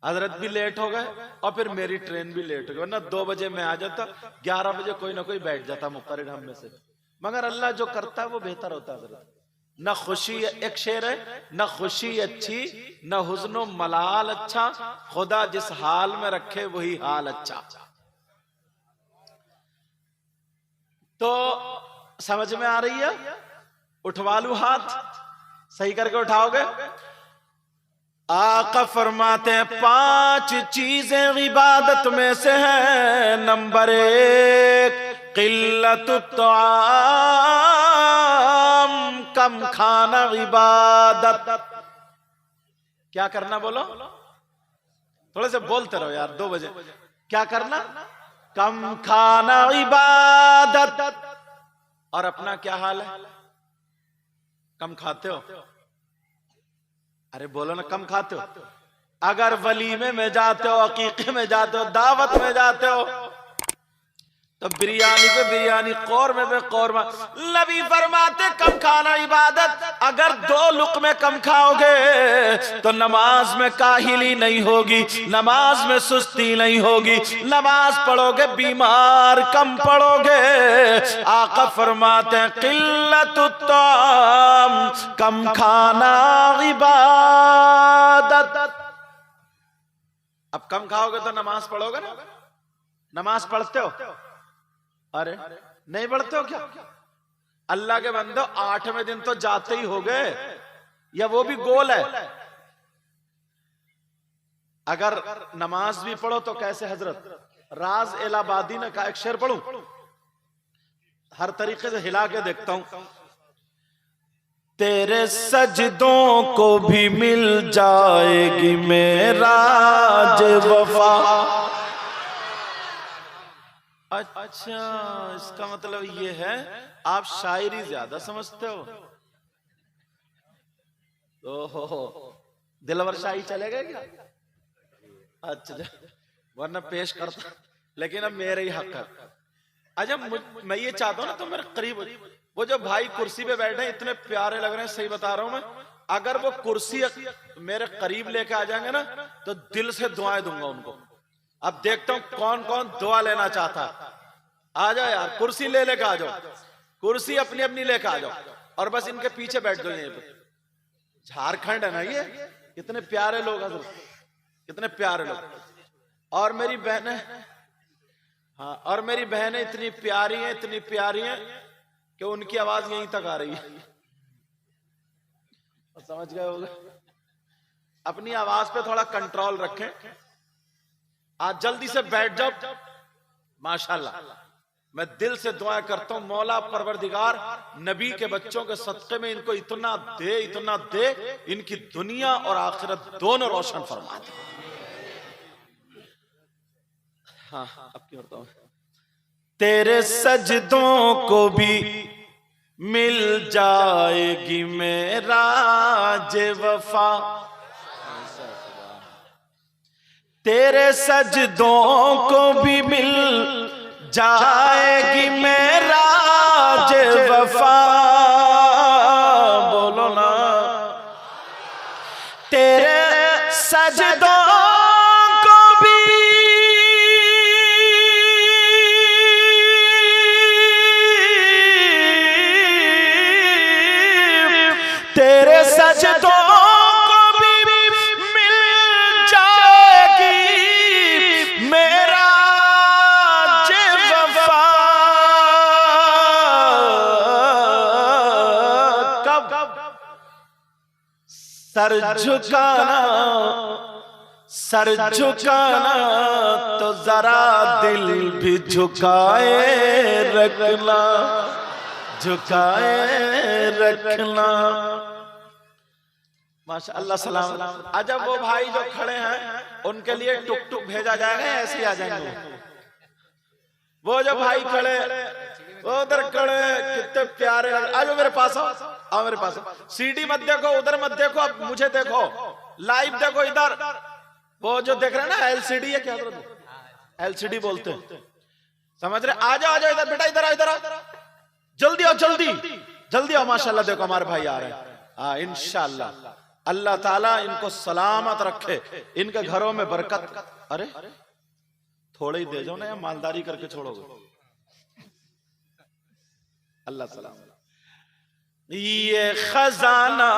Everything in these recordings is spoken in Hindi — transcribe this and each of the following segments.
हजरत भी लेट हो गए और फिर मेरी ट्रेन भी लेट हो गई, वरना 2 बजे मैं आ जाता, 11 बजे कोई ना कोई बैठ जाता मुकर्रिर हम में से। मगर अल्लाह जो करता है वो बेहतर होता है हजरत। न खुशी, एक शेर है, न खुशी अच्छी न हुज़्नो मलाल अच्छा, खुदा जिस हाल में रखे वही हाल अच्छा। तो समझ में आ रही है? उठवा लू हाथ, सही करके उठाओगे। आका फरमाते हैं 5 चीजें इबादत में से हैं। नंबर 1 किल्लतुत तआम, कम खाना इबादत। क्या करना बोलो, थोड़े से बोलते रहो यार, 2 बजे। क्या करना? कम खाना इबादत। और अपना क्या हाल है? कम खाते हो? अरे बोलो ना, कम खाते हो? अगर वलीमे में जाते हो, अकीके में जाते हो, दावत में जाते हो, तो बिरयानी पे बिरयानी, कौरमा पे कौरमा। नबी फरमाते कम खाना इबादत। अगर 2 लुक़मे कम खाओगे तो नमाज में काहिली नहीं होगी, नमाज में सुस्ती नहीं होगी, नमाज पढ़ोगे बीमार कम पढ़ोगे। आका फरमाते हैं किल्लतुत ताम, कम खाना इबादत। अब कम खाओगे तो नमाज पढ़ोगे ना? नमाज पढ़ते हो? अरे नहीं पढ़ते हो क्या? अल्लाह के बंदो 8वें दिन तो जाते ही हो गए, या वो भी गोल है। अगर नमाज भी पढ़ो तो कैसे? हजरत राज इलाहाबादी ने कहा, एक शेर पढ़ूं, हर तरीके से हिला के देखता हूं। तेरे सजदों को भी मिल जाएगी मेराज वफा। अच्छा, इसका मतलब ये है आप शायरी ज्यादा समझते हो। ओहो, दिलवर शाही चलेगा क्या? अच्छा, वरना पेश करता, लेकिन अब मेरे ही हक है। अच्छा, मैं ये चाहता हूं ना तो मेरे करीब, वो जो भाई कुर्सी पे बैठे हैं इतने प्यारे लग रहे हैं, सही बता रहा हूं मैं। अगर वो कुर्सी मेरे करीब लेके आ जाएंगे ना तो दिल से दुआएं दूंगा उनको। अब देखता हूं कौन कौन दुआ लेना चाहता। आ जाओ यार, कुर्सी ले लेके आ जाओ, कुर्सी अपनी अपनी लेके आ जाओ, और बस इनके पीछे बैठ जाओ यहीं पे। झारखंड है ना ये, कितने प्यारे लोग हैं, कितने प्यारे लोग। और मेरी बहनें, हाँ, और मेरी बहनें इतनी प्यारी हैं, इतनी प्यारी हैं कि उनकी आवाज यहीं तक आ रही है। समझ गए होगे? अपनी आवाज पे थोड़ा कंट्रोल रखें। आज जल्दी से बैठ जाओ। माशाल्लाह, मैं दिल से दुआ करता हूं मौला परवरदिगार नबी के बच्चों के सदक़े में इनको इतना दे, इतना दे, इनकी दुनिया और आखिरत दोनों रोशन फरमा दे। हाँ, अब क्यों बताऊं? तेरे सजदों को भी मिल जाएगी मेराज वफा, तेरे सजदों को भी मिल जाएगी मेराज वफा। बोलो ना, तेरे सजदों को भी तेरे सजदों सर झुकाना, सर झुकाना तो जरा दिल भी झुकाए रखना, झुकाए रखना। माशाअल्लाह, सलाम। अच्छा, वो भाई जो खड़े हैं उनके लिए टुक टुक भेजा जाएगा, ऐसे ही आ जाएंगे? वो जो भाई खड़े, वो उधर खड़े, कितने प्यारे। आज मेरे पास आओ, मेरे पास। सीडी मत देखो, उधर मत देखो, अब मुझे देखो, लाइव देखो इधर। वो जो देख रहे हैं ना, एलसीडी है क्या? एलसीडी बोलते हैं, समझ रहे? आ जाओ, आ जाओ इधर बेटा, इधर आओ, इधर आओ, जल्दी आओ, जल्दी जल्दी आओ। माशाल्लाह, देखो हमारे भाई आ रहे हैं। हाँ, इंशाल्लाह अल्लाह ताला इनको सलामत रखे, इनके घरों में बरकत। अरे थोड़े ही दे जाओ ना, या मालदारी करके छोड़ोगे? अल्लाह सलाम। ये खजाना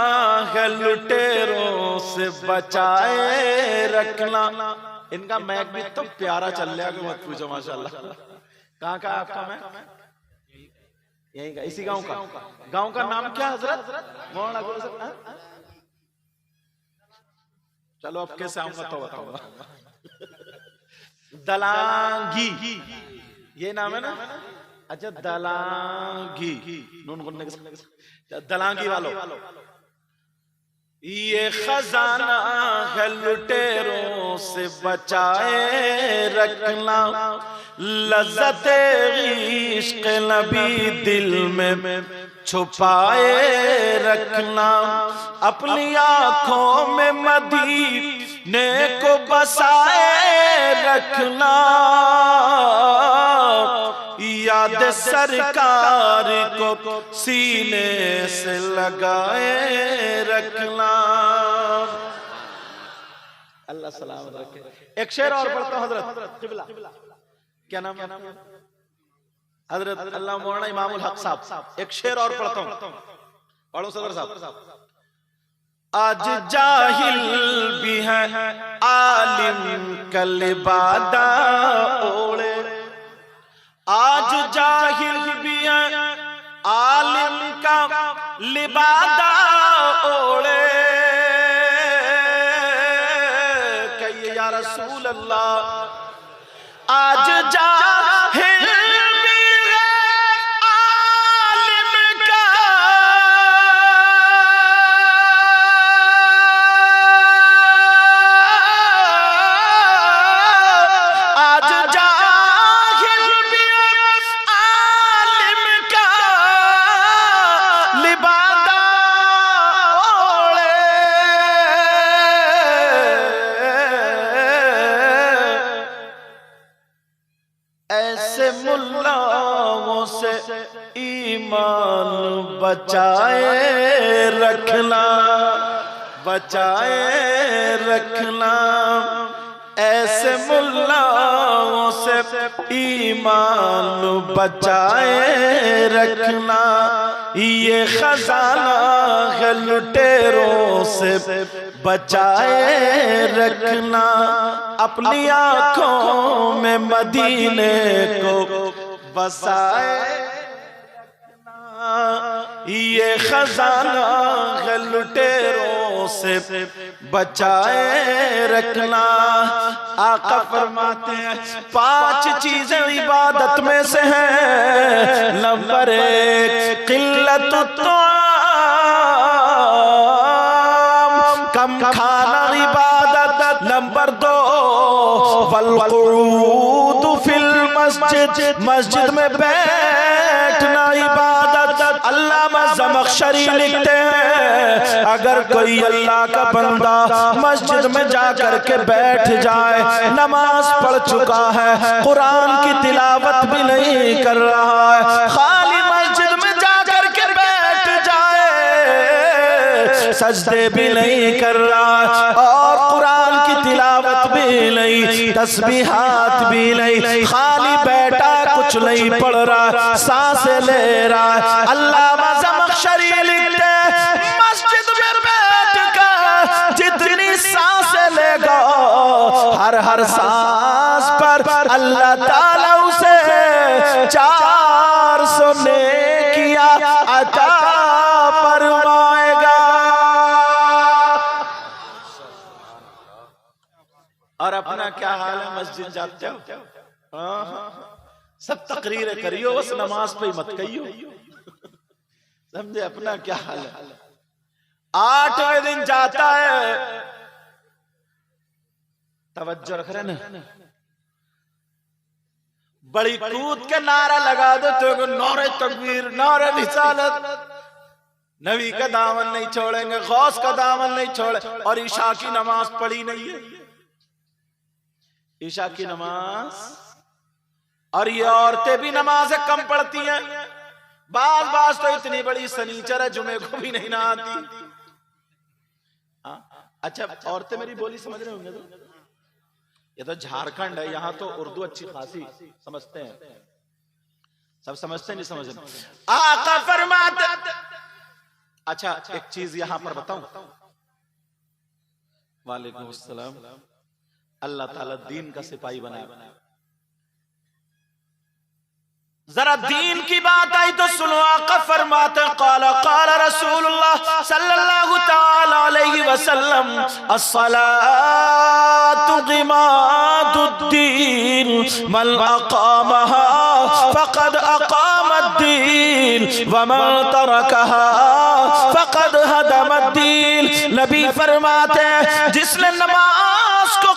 है लुटेरों से बचाए रखना। इनका मैक भी तो प्यारा चल रहा है, मत पूछो माशाल्लाह। कहाँ का आपका मैक? यही का, इसी गांव का। गांव का नाम क्या हजरत? चलो अब कैसे आऊंगा तो बताऊंगा। दलांगी ये नाम है ना? अच्छा दलांगी, नून गुन्ने के दलांगी वालों। ये खजाना है लुटेरों से बचाए रखना, लज़्ज़त इश्क़ नबी दिल में छुपाए रखना, अपनी आंखों में मदीने को बसाए रखना, याद सरकार को सीने से लगाए रखना। अल्लाह सलामत रखे। एक शेर और पढ़ता हूं हजरत किबला, क्या नाम है हजरत? अल्लाह मौलाना इमामुल हक साहब। एक शेर और पढ़ता हूं, पढ़ो सदर साहब। आज जाहिल भी है आलिम कल बादा ओढ़े, आज जाहिल भी है आलिम का लिबादा ओढ़े, कहिए या रसूल अल्लाह। आज जाहिल भी है आलिम का ईमान बचाए रखना, बचाए रखना, ऐसे मुल्लाओं से ईमान बचाए रखना, ये खजाना है लुटेरों से बचाए रखना, अपनी आंखों में मदीने को बसाए, ये खजाना है लुटेरों से बचाए रखना। आका फरमाते हैं 5 चीजें इबादत में से हैं। नंबर 1 किल्लत कम खाना इबादत। नंबर 2 वल्क़ुऊद फिल मस्जिद, मस्जिद में बैठना इबादत। अल्लामा ज़मख़शरी लिखते हैं अगर कोई अल्लाह का बंदा मस्जिद में जा कर के बैठ जाए, नमाज पढ़ चुका है, कुरान की तिलावत भी नहीं कर रहा है, खाली मस्जिद में जा कर के बैठ जाए, सजदे भी नहीं कर रहा है और कुरान की तिलावत भी नहीं, तस्बीहात भी नहीं, खाली बैठा कुछ नहीं पढ़ रहा, सांसें ले रहा है। अल्लामा ज़मख़शरी लिखते हैं मस्जिद में बैठ कर जितनी सांसें लेगा, हर सांस पर अल्लाह ताला उसे 400 नेकियां अता फरमाएगा। और अपना क्या हाल है? मस्जिद जाते हो सब तकरीरें करियो, बस नमाज पे ही मत कहियो, समझे? अपना क्या हाल है? 8वें दिन जाता है, तवज्जो रख रहे ना, बड़ी कूद के नारा लगा दो तो नारे तकबीर, नारे रिसालत, नबी का दामन नहीं छोड़ेंगे, गौस का दामन नहीं छोड़े, और ईशा की नमाज पढ़ी नहीं है, ईशा की नमाज। और ये औरतें भी नमाजें कम पढ़ती हैं, बाज तो इतनी बड़ी सनीचर है जुमे को भी नहीं नहाती। अच्छा, औरतें मेरी बोली समझ रहे होंगे? तो ये तो झारखंड है, यहाँ तो उर्दू अच्छी खासी समझते हैं। सब समझते नहीं समझते? आका फरमाते। अच्छा, एक चीज यहां पर बताऊं। वालेकुम अस्सलाम। अल्लाह ताला दीन का सिपाही बनाया। जरा दीन की बात आई तो सुनो। आका फरमाते क़ाला क़ाला रसूलुल्लाह सल्लल्लाहु तआला अलैहि वसल्लम अस्सलातु गिमादुद्दीन मन अक़ामहा फ़क़द अक़ामद्दीन व मन तरकहा फ़क़द हदमद्दीन। नबी फरमाते हैं जिसने नमाज को,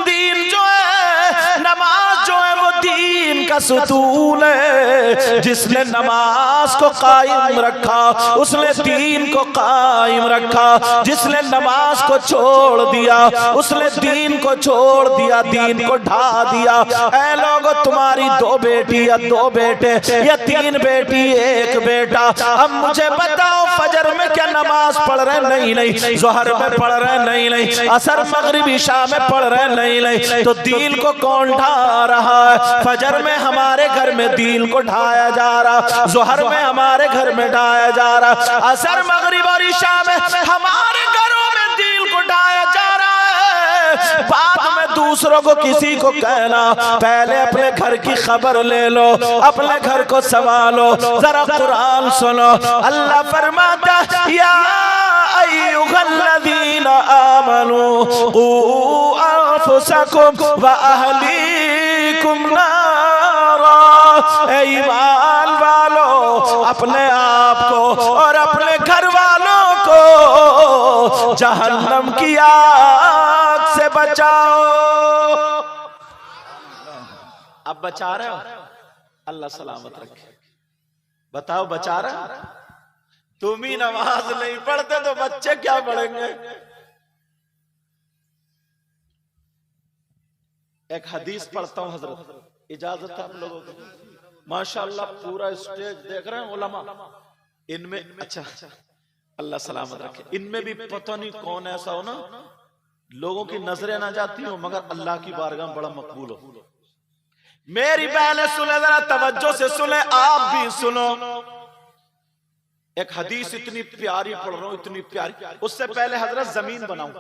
दीन जो है, नमाज जो है वो दीन का सुतून है। जिसने नमाज को कायम रखा उसने दीन को कायम रखा। जिसने नमाज को छोड़ दिया उसने दीन को छोड़ दिया, दीन को ढा दिया। ऐ लोगों, तुम्हारी 2 बेटी या 2 बेटे या 3 बेटी 1 बेटा, अब मुझे बताओ फजर में क्या नमाज पढ़ रहे? नहीं। ज़ोहर में पढ़ रहे? नहीं। असर मगरिब इशा में पढ़ रहे? नहीं। तो दीन को कौन ढा रहा है? फजर में हमारे घर में दीन को ढाया जा रहा, ज़ोहर में हमारे घर में ढाया जा रहा, असर मगरिब और इशा में हमारे घरों में दीन को ढाया जा रहा है। बाद में दूसरों को किसी को कहना, पहले अपने घर की खबर ले लो, अपने घर को संभालो। जरा कुरान सुनो। अल्लाह फरमाता या अय्युहल्लज़ीना आमनू क़ू अनफुसकुम व अहलीकुम नारा। ऐ ईमान वालो, अपने आप को और अपने घर वालों को जहन्नम की आग से बचाओ। अब बचा रहे हो? अल्लाह सलामत रखे। बताओ, बचा रहे? तुम ही नमाज नहीं पढ़ते तो बच्चे क्या पढ़ेंगे? एक हदीस पढ़ता हूं हजरत, इजाजत है आप लोगों को? माशाअल्लाह पूरा स्टेज देख रहे हैं उलमा। इनमें अच्छा अल्लाह सलामत रखे, इनमें भी पता नहीं कौन ऐसा हो ना, लोगों की नजरें ना जाती हो मगर अल्लाह की बारगाह में बड़ा मकबूल हो। मेरी बहनें सुने, जरा तवज्जो से सुने, आप भी सुनो। एक हदीस इतनी प्यारी पढ़ रहा हूं, इतनी प्यारी। उससे पहले हजरत जमीन बनाऊं,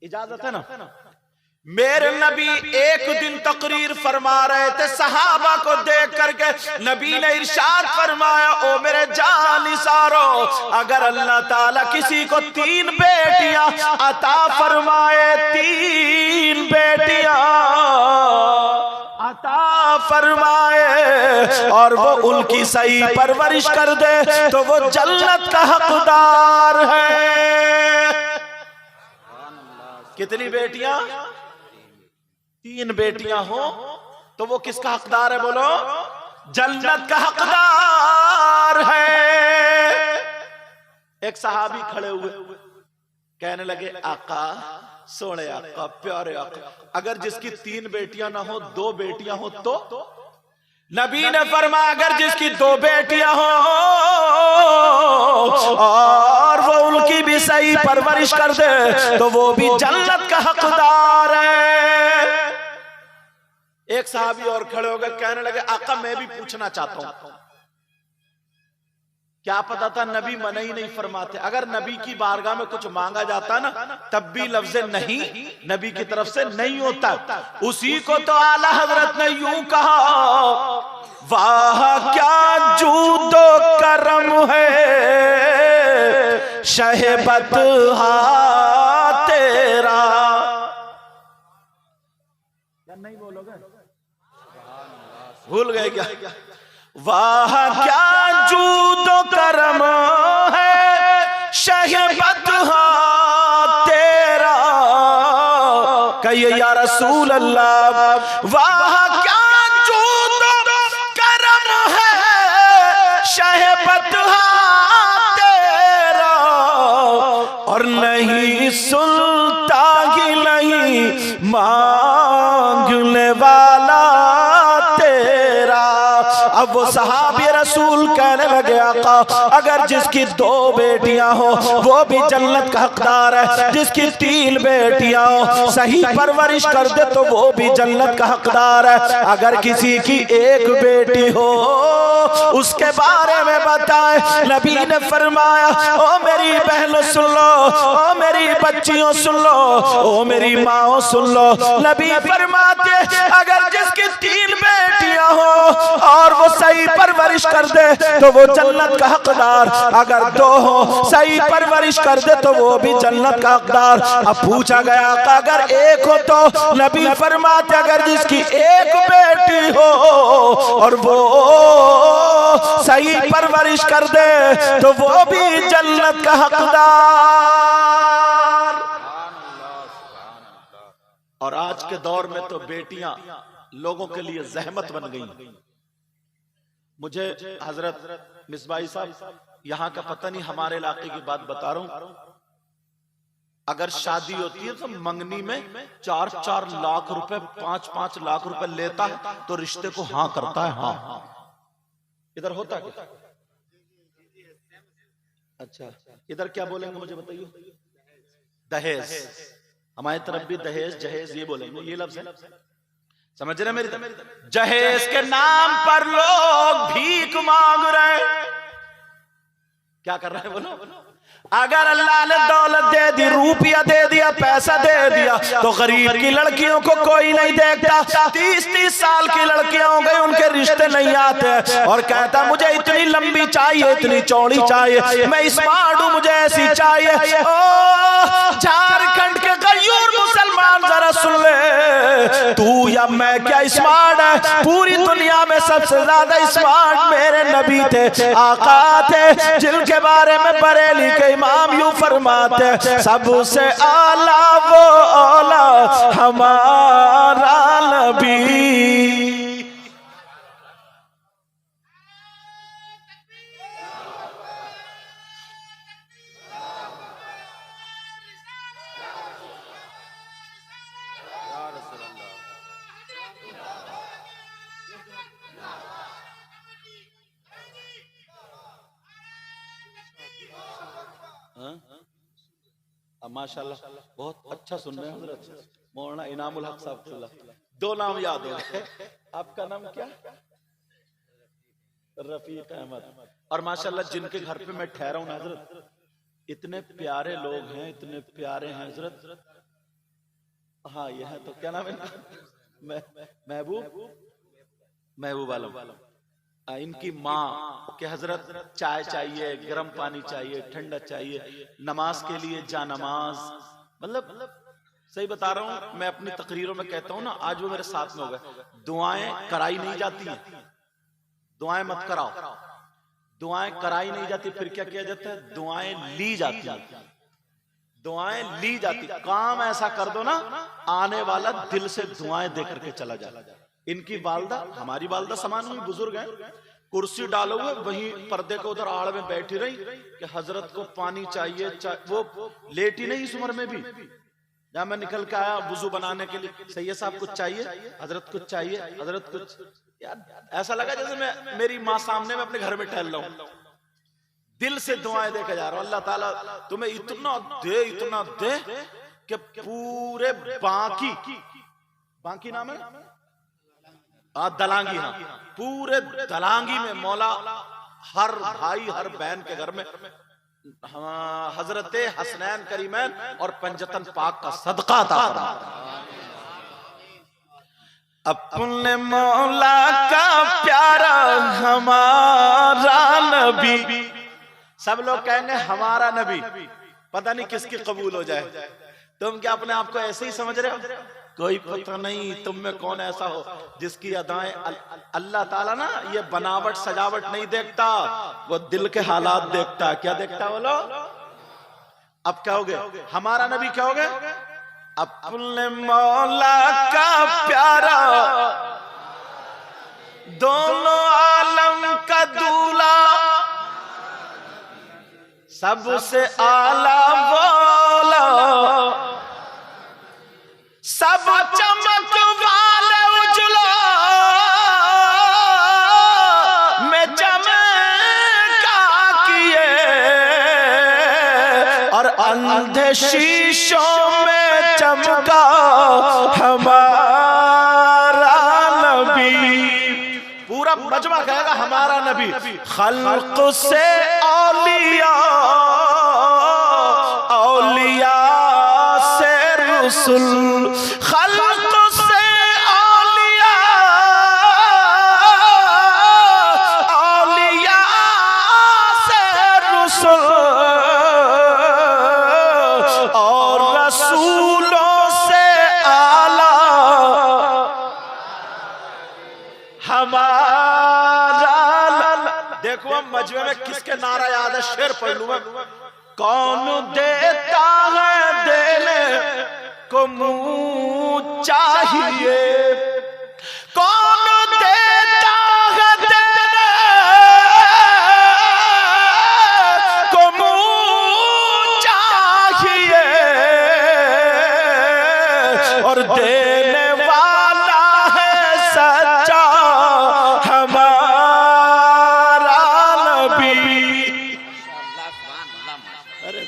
इजाजत है ना? मेरे नबी एक दिन तकरीर फरमा रहे थे, सहाबा को देख करके नबी ने इरशाद फरमाया, ओ मेरे जानिसारो, अगर अल्लाह ताला किसी को 3 बेटियां अता फरमाए, 3 बेटियां अता फरमाए और वो उनकी सही परवरिश कर दे तो वो जन्नत का हकदार है। कितनी बेटियां? 3 बेटियां हो तो वो किसका हकदार है? बोलो, जन्नत का हकदार है। एक सहाबी खड़े हुए, कहने लगे, आका, सोने आका, प्यारे आका, अगर जिसकी 3 बेटियां ना हो 2 बेटियां हो तो? नबी ने फरमाया, अगर जिसकी 2 बेटियां हो और वो उनकी भी सही परवरिश कर दे तो वो भी जन्नत का हकदार है। एक साहबी और खड़े हो गए, कहने लगे, आका मैं भी पूछना चाहता हूं। क्या पता था नबी मना ही नहीं फरमाते। अगर नबी की बारगाह में कुछ मांगा जाता ना तब भी लफ्ज़ नहीं नबी की तरफ से नहीं होता। उसी को तो आला हजरत ने यूं कहा, वाह क्या जूदो करम है शहबत हा तेरा। क्या नहीं बोलोगे? भूल गए क्या? वाह क्या जूदो करम है शहबत हा तेरा। कहिए या रसूल अल्लाह, वाह क्या जूदो करम है शहबत हा तेरा, और नहीं सुनता ही नहीं मांगने वाला तेरा। अब वो सहाबी रसूल कहने लगे आका अगर जिसकी 2 बेटियां हो वो भी जन्नत का हकदार है, जिसकी 3 बेटियां हो सही परवरिश कर दे तो वो भी जन्नत का हकदार है, अगर किसी की 1 बेटी हो उसके बारे में बताए। नबी ने फरमाया ओ मेरी बहनों सुन लो, ओ मेरी बच्चियों सुन लो, ओ मेरी माओ सुन लो। नबी फरमाते अगर जिसकी 3 बेटियां हो और वो सही परवरिश कर दे तो वो जन्नत का हकदार, अगर 2 हो सही परवरिश कर दे तो वो भी जन्नत का हकदार। अब पूछा गया अगर 1 हो तो नबी फरमाते अगर जिसकी 1 बेटी हो और वो सही परवरिश कर दे तो वो भी जन्नत का हकदार। और आज के दौर में तो बेटियां लोगों के लिए जहमत बन गई। मुझे हजरत मिसबाई साहब यहाँ का पता नहीं, हमारे इलाके की बात बता रहा हूं, अगर शादी होती है तो मंगनी में 4-4 लाख रुपए 5-5 लाख रुपए लेता है तो रिश्ते को हाँ करता है। हाँ इधर होता है क्या? अच्छा इधर क्या बोलेंगे मुझे बताइए? दहेज। हमारी तरफ भी दहेज जहेज ये बोलेंगे, ये लफ्ज है, समझ रहे मेरी? जहेज के नाम पर लोग भीख मांग रहे, क्या कर रहे हैं बोलो? अगर अल्लाह ने दौलत दे दी, रुपया दे दिया, पैसा दे दिया तो गरीब की लड़कियों को कोई नहीं देखता। 30-30 साल की लड़कियां हो गई, उनके रिश्ते नहीं आते और कहता मुझे इतनी लंबी चाहिए, इतनी चौड़ी चाहिए, मैं स्मार्ट हूं, मुझे ऐसी चाहिए। ओ झारखंड के गयूर मुसलमान जरा सुन ले, तू या मैं क्या स्मार्ट है? पूरी दुनिया में सबसे ज्यादा स्मार्ट मेरे नबी थे, आका थे, जिनके बारे में बरेली के इमाम यूं फरमाते सबसे आला वो औला हमारा नबी। माशाल्लाह बहुत अच्छा सुन रहे हैं हजरत मौलाना इनामुल हक साहब। 2 नाम याद हो गए, आपका नाम क्या? रफीक अहमद। और माशाल्लाह जिनके घर पे मैं ठहरा हूं हजरत, इतने प्यारे लोग हैं, इतने प्यारे हैं हजरत। हाँ ये है, तो क्या नाम है? महबूब आलम। इनकी माँ के हजरत चाय चाहिए, गर्म पानी चाहिए, ठंडा चाहिए, नमाज के लिए जा नमाज, मतलब सही बता रहा हूँ मैं, अपनी तकरीरों में कहता हूँ ना, आज वो मेरे साथ में हो गए। दुआएं कराई नहीं जाती हैं, दुआएं मत कराओ, दुआएं कराई नहीं जाती, फिर क्या किया जाता है? दुआएं ली जाती हैं, दुआएं ली जाती। काम ऐसा कर दो ना, आने वाला दिल से दुआएं दे करके चला जाए। इनकी वालदा, हमारी वालदा समान हुई, बुजुर्ग हैं, कुर्सी डालो हुए वहीं पर्दे को उधर आड़ में बैठी रही कि हजरत को पानी चाहिए, वो लेटी नहीं इस उम्र में भी। जहां मैं निकल के आया वुजू बनाने के लिए, सैयद साहब कुछ चाहिए, हजरत कुछ चाहिए, हजरत कुछ, यार ऐसा लगा जैसे मैं मेरी माँ सामने में अपने घर में टहल रहा हूं। दिल से दुआएं देके जा रहा हूं, अल्लाह ताला तुम्हें इतना दे कि पूरे बाकी नाम है दलांगी, हाँ पूरे दलांगी में मौला हर भाई हर बहन के घर में हजरत हसनैन करीमैन और पंजतन पाक का सदका था। अपने मौला का प्यारा हमारा नबी, सब लोग कहेंगे हमारा नबी, पता नहीं किसकी कबूल हो जाए। तुम क्या अपने आप को ऐसे ही समझ रहे हो? कोई पता नहीं तुम में कौन ऐसा हो जिसकी अदाएं, अल्लाह ताला ना ये बनावट सजावट नहीं देखता, वो दिल के हालात देखता। क्या देखता बोलो? अब क्या हो गए? हमारा नबी क्या हो गए? अपने मौला का प्यारा, दोनों आलम का दूल्हा, सबसे आला बोला, सब चमक वाले उजला में चमक अंधे शीशों में चमका हमारा नबी। पूरा मजमा कहेगा हमारा नबी। खल्क से औलिया, औलिया से रसूल, खल्क से औलिया, औलिया से रसूल, और रसूलों से आला हमारा। देखो हम मजमे में किसके नारा याद है, शेर पढ़ लूं मैं। कौन देता है देने को मुंह चाहिए, कौन देता है देने को मुंह चाहिए, और देने वाला है सच्चा हमारा नबी। अरे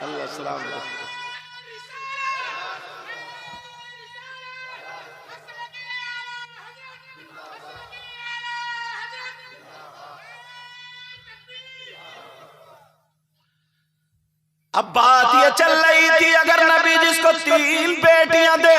अल्लाह सलाम। अब बात ये चल रही थी, अगर नबी जिसको 3 बेटियां दे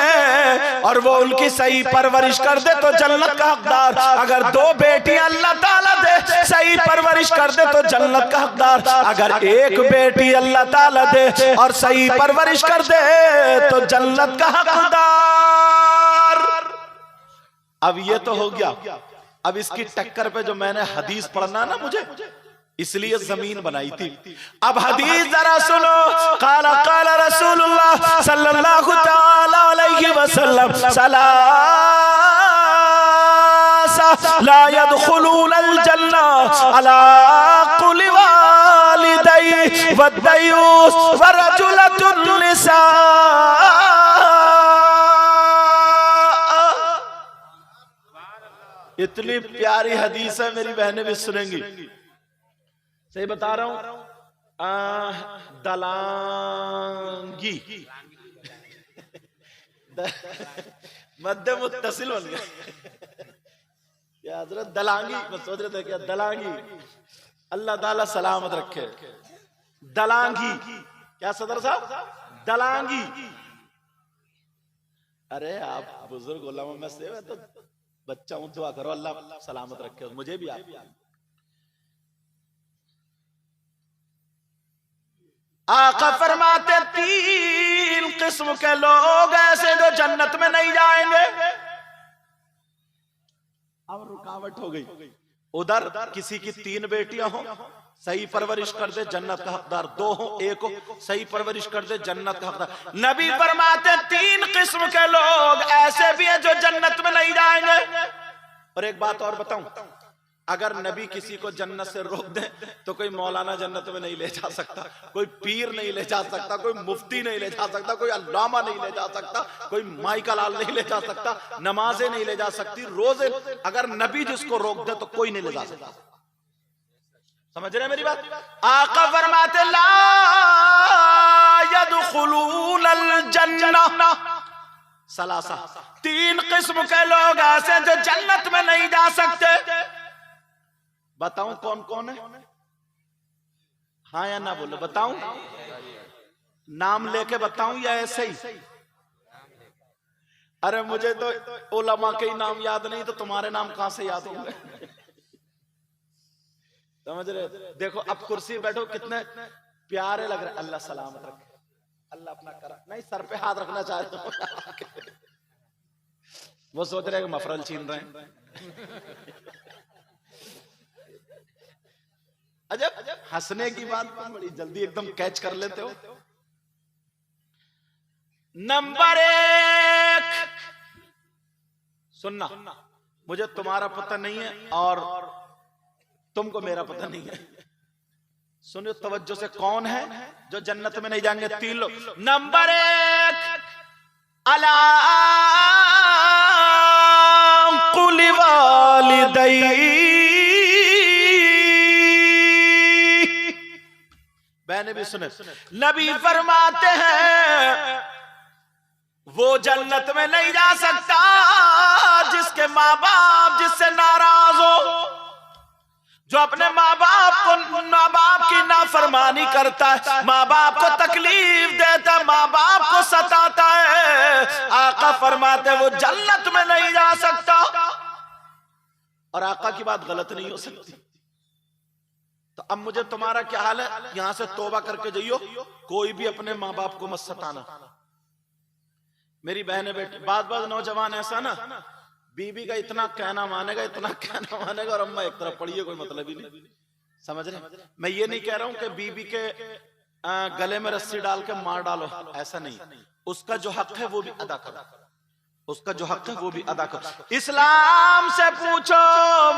और वो उनकी सही परवरिश कर दे तो जन्नत का हकदार, अगर 2 बेटियां अल्लाह ताला दे सही परवरिश कर दे तो जन्नत का हकदार, अगर 1 बेटी अल्लाह ताला दे और सही परवरिश कर दे तो जन्नत का हकदार। अब ये तो हो गया। अब इसकी टक्कर पे जो मैंने हदीस पढ़ना ना मुझे, इसलिए जमीन बनाई थी। अब हदीस जरा सुनो। काला काला रसूलुल्लाह सल्लल्लाहु तआला अलैहि वसल्लम, सलासा ला यदखुलूनल जन्ना अला कुल्ली वालिदैहि वद्दयूस वरजुलतुन निसा। इतनी प्यारी हदीस है, मेरी बहनें भी सुनेंगी। सही बता रहा हूं। दलांगी मध्य मुत्तसिल बन गया क्या हजरत, दलांगी। मैं सोच रहे थे क्या दलांगी। अल्लाह ताला सलामत रखे। दलांगी क्या सदर साहब, दलांगी। अरे आप बुजुर्ग उलमा में से, मैं तो बच्चा हूं, दुआ करो अल्लाह सलामत रखे मुझे भी। आप आका फरमाते 3 किस्म के लोग ऐसे जो जन्नत में नहीं जाएंगे। अब रुकावट हो गई। उधर किसी की 3 बेटियां हो, सही परवरिश कर दे जन्नत का हकदार, 2 हो 1 हो, सही परवरिश कर दे जन्नत का हकदार। नबी फरमाते 3 किस्म के लोग ऐसे भी हैं जो जन्नत में नहीं जाएंगे। और एक बात और बताऊं, अगर नबी किसी को जन्नत से रोक दे तो कोई मौलाना जन्नत में नहीं ले जा सकता, कोई पीर नहीं ले जा सकता, कोई मुफ्ती नहीं ले जा सकता, कोई अल्लामा नहीं ले जा सकता, कोई माई का लाल नहीं ले जा सकता, नमाजें नहीं ले जा सकती, रोजे। अगर नबी जिसको रोक दे तो कोई नहीं ले जा सकता। समझ रहे हैं मेरी बात? आका फरमाते ला यदखुलूनल जन्नह सलासा, 3 किस्म के लोग ऐसे जो जन्नत में नहीं जा सकते। बताऊं कौन कौन है? हाँ या ना बोलो, बताऊं? नाम लेके बताऊं या ऐसे ही? अरे मुझे तो उलमा के ही नाम याद नहीं, तो तुम्हारे नाम कहां से याद होंगे? समझ रहे? देखो अब कुर्सी बैठो, कितने प्यारे लग रहे। अल्लाह सलामत रखे, अल्लाह अपना करा। नहीं, सर पे हाथ रखना चाहते हो। वो सोच रहे हैं कि मफरल छीन रहे हैं। अजब हंसने की बात बड़ी जल्दी एकदम कैच कर लेते हो। नंबर 1 सुनना, मुझे तुम्हारा पता नहीं है और तुमको मेरा पता नहीं है। सुनो तवज्जो से, कौन है जो जन्नत में नहीं जाएंगे? 3 लोग। नंबर 1 अला कुल्ली वालिदैहि, सुने, नबी फरमाते हैं वो जन्नत में नहीं जा सकता जिसके माँ बाप जिससे नाराज हो, जो अपने माँ बाप की नाफरमानी करता है, माँ बाप को तकलीफ देता, माँ बाप को सताता है। आका फरमाते वो जन्नत में नहीं जा सकता। और आका की बात गलत नहीं हो सकती। तो अब मुझे तुम्हारा क्या हाल है, यहां से तौबा करके जाइयो, कोई भी अपने माँ बाप को मत सताना। मेरी बहनें बेटी, बात नौजवान ऐसा ना, बीबी का इतना कहना मानेगा, इतना कहना मानेगा, और अम्मा एक तरफ पड़ी है, कोई मतलब ही नहीं। समझ रहे? मैं ये नहीं कह रहा हूं कि बीबी के गले में रस्सी डाल के मार डालो, ऐसा नहीं। उसका जो हक है वो भी अदा करो, उसका जो हक है वो भी अदा करो। इस्लाम से पूछो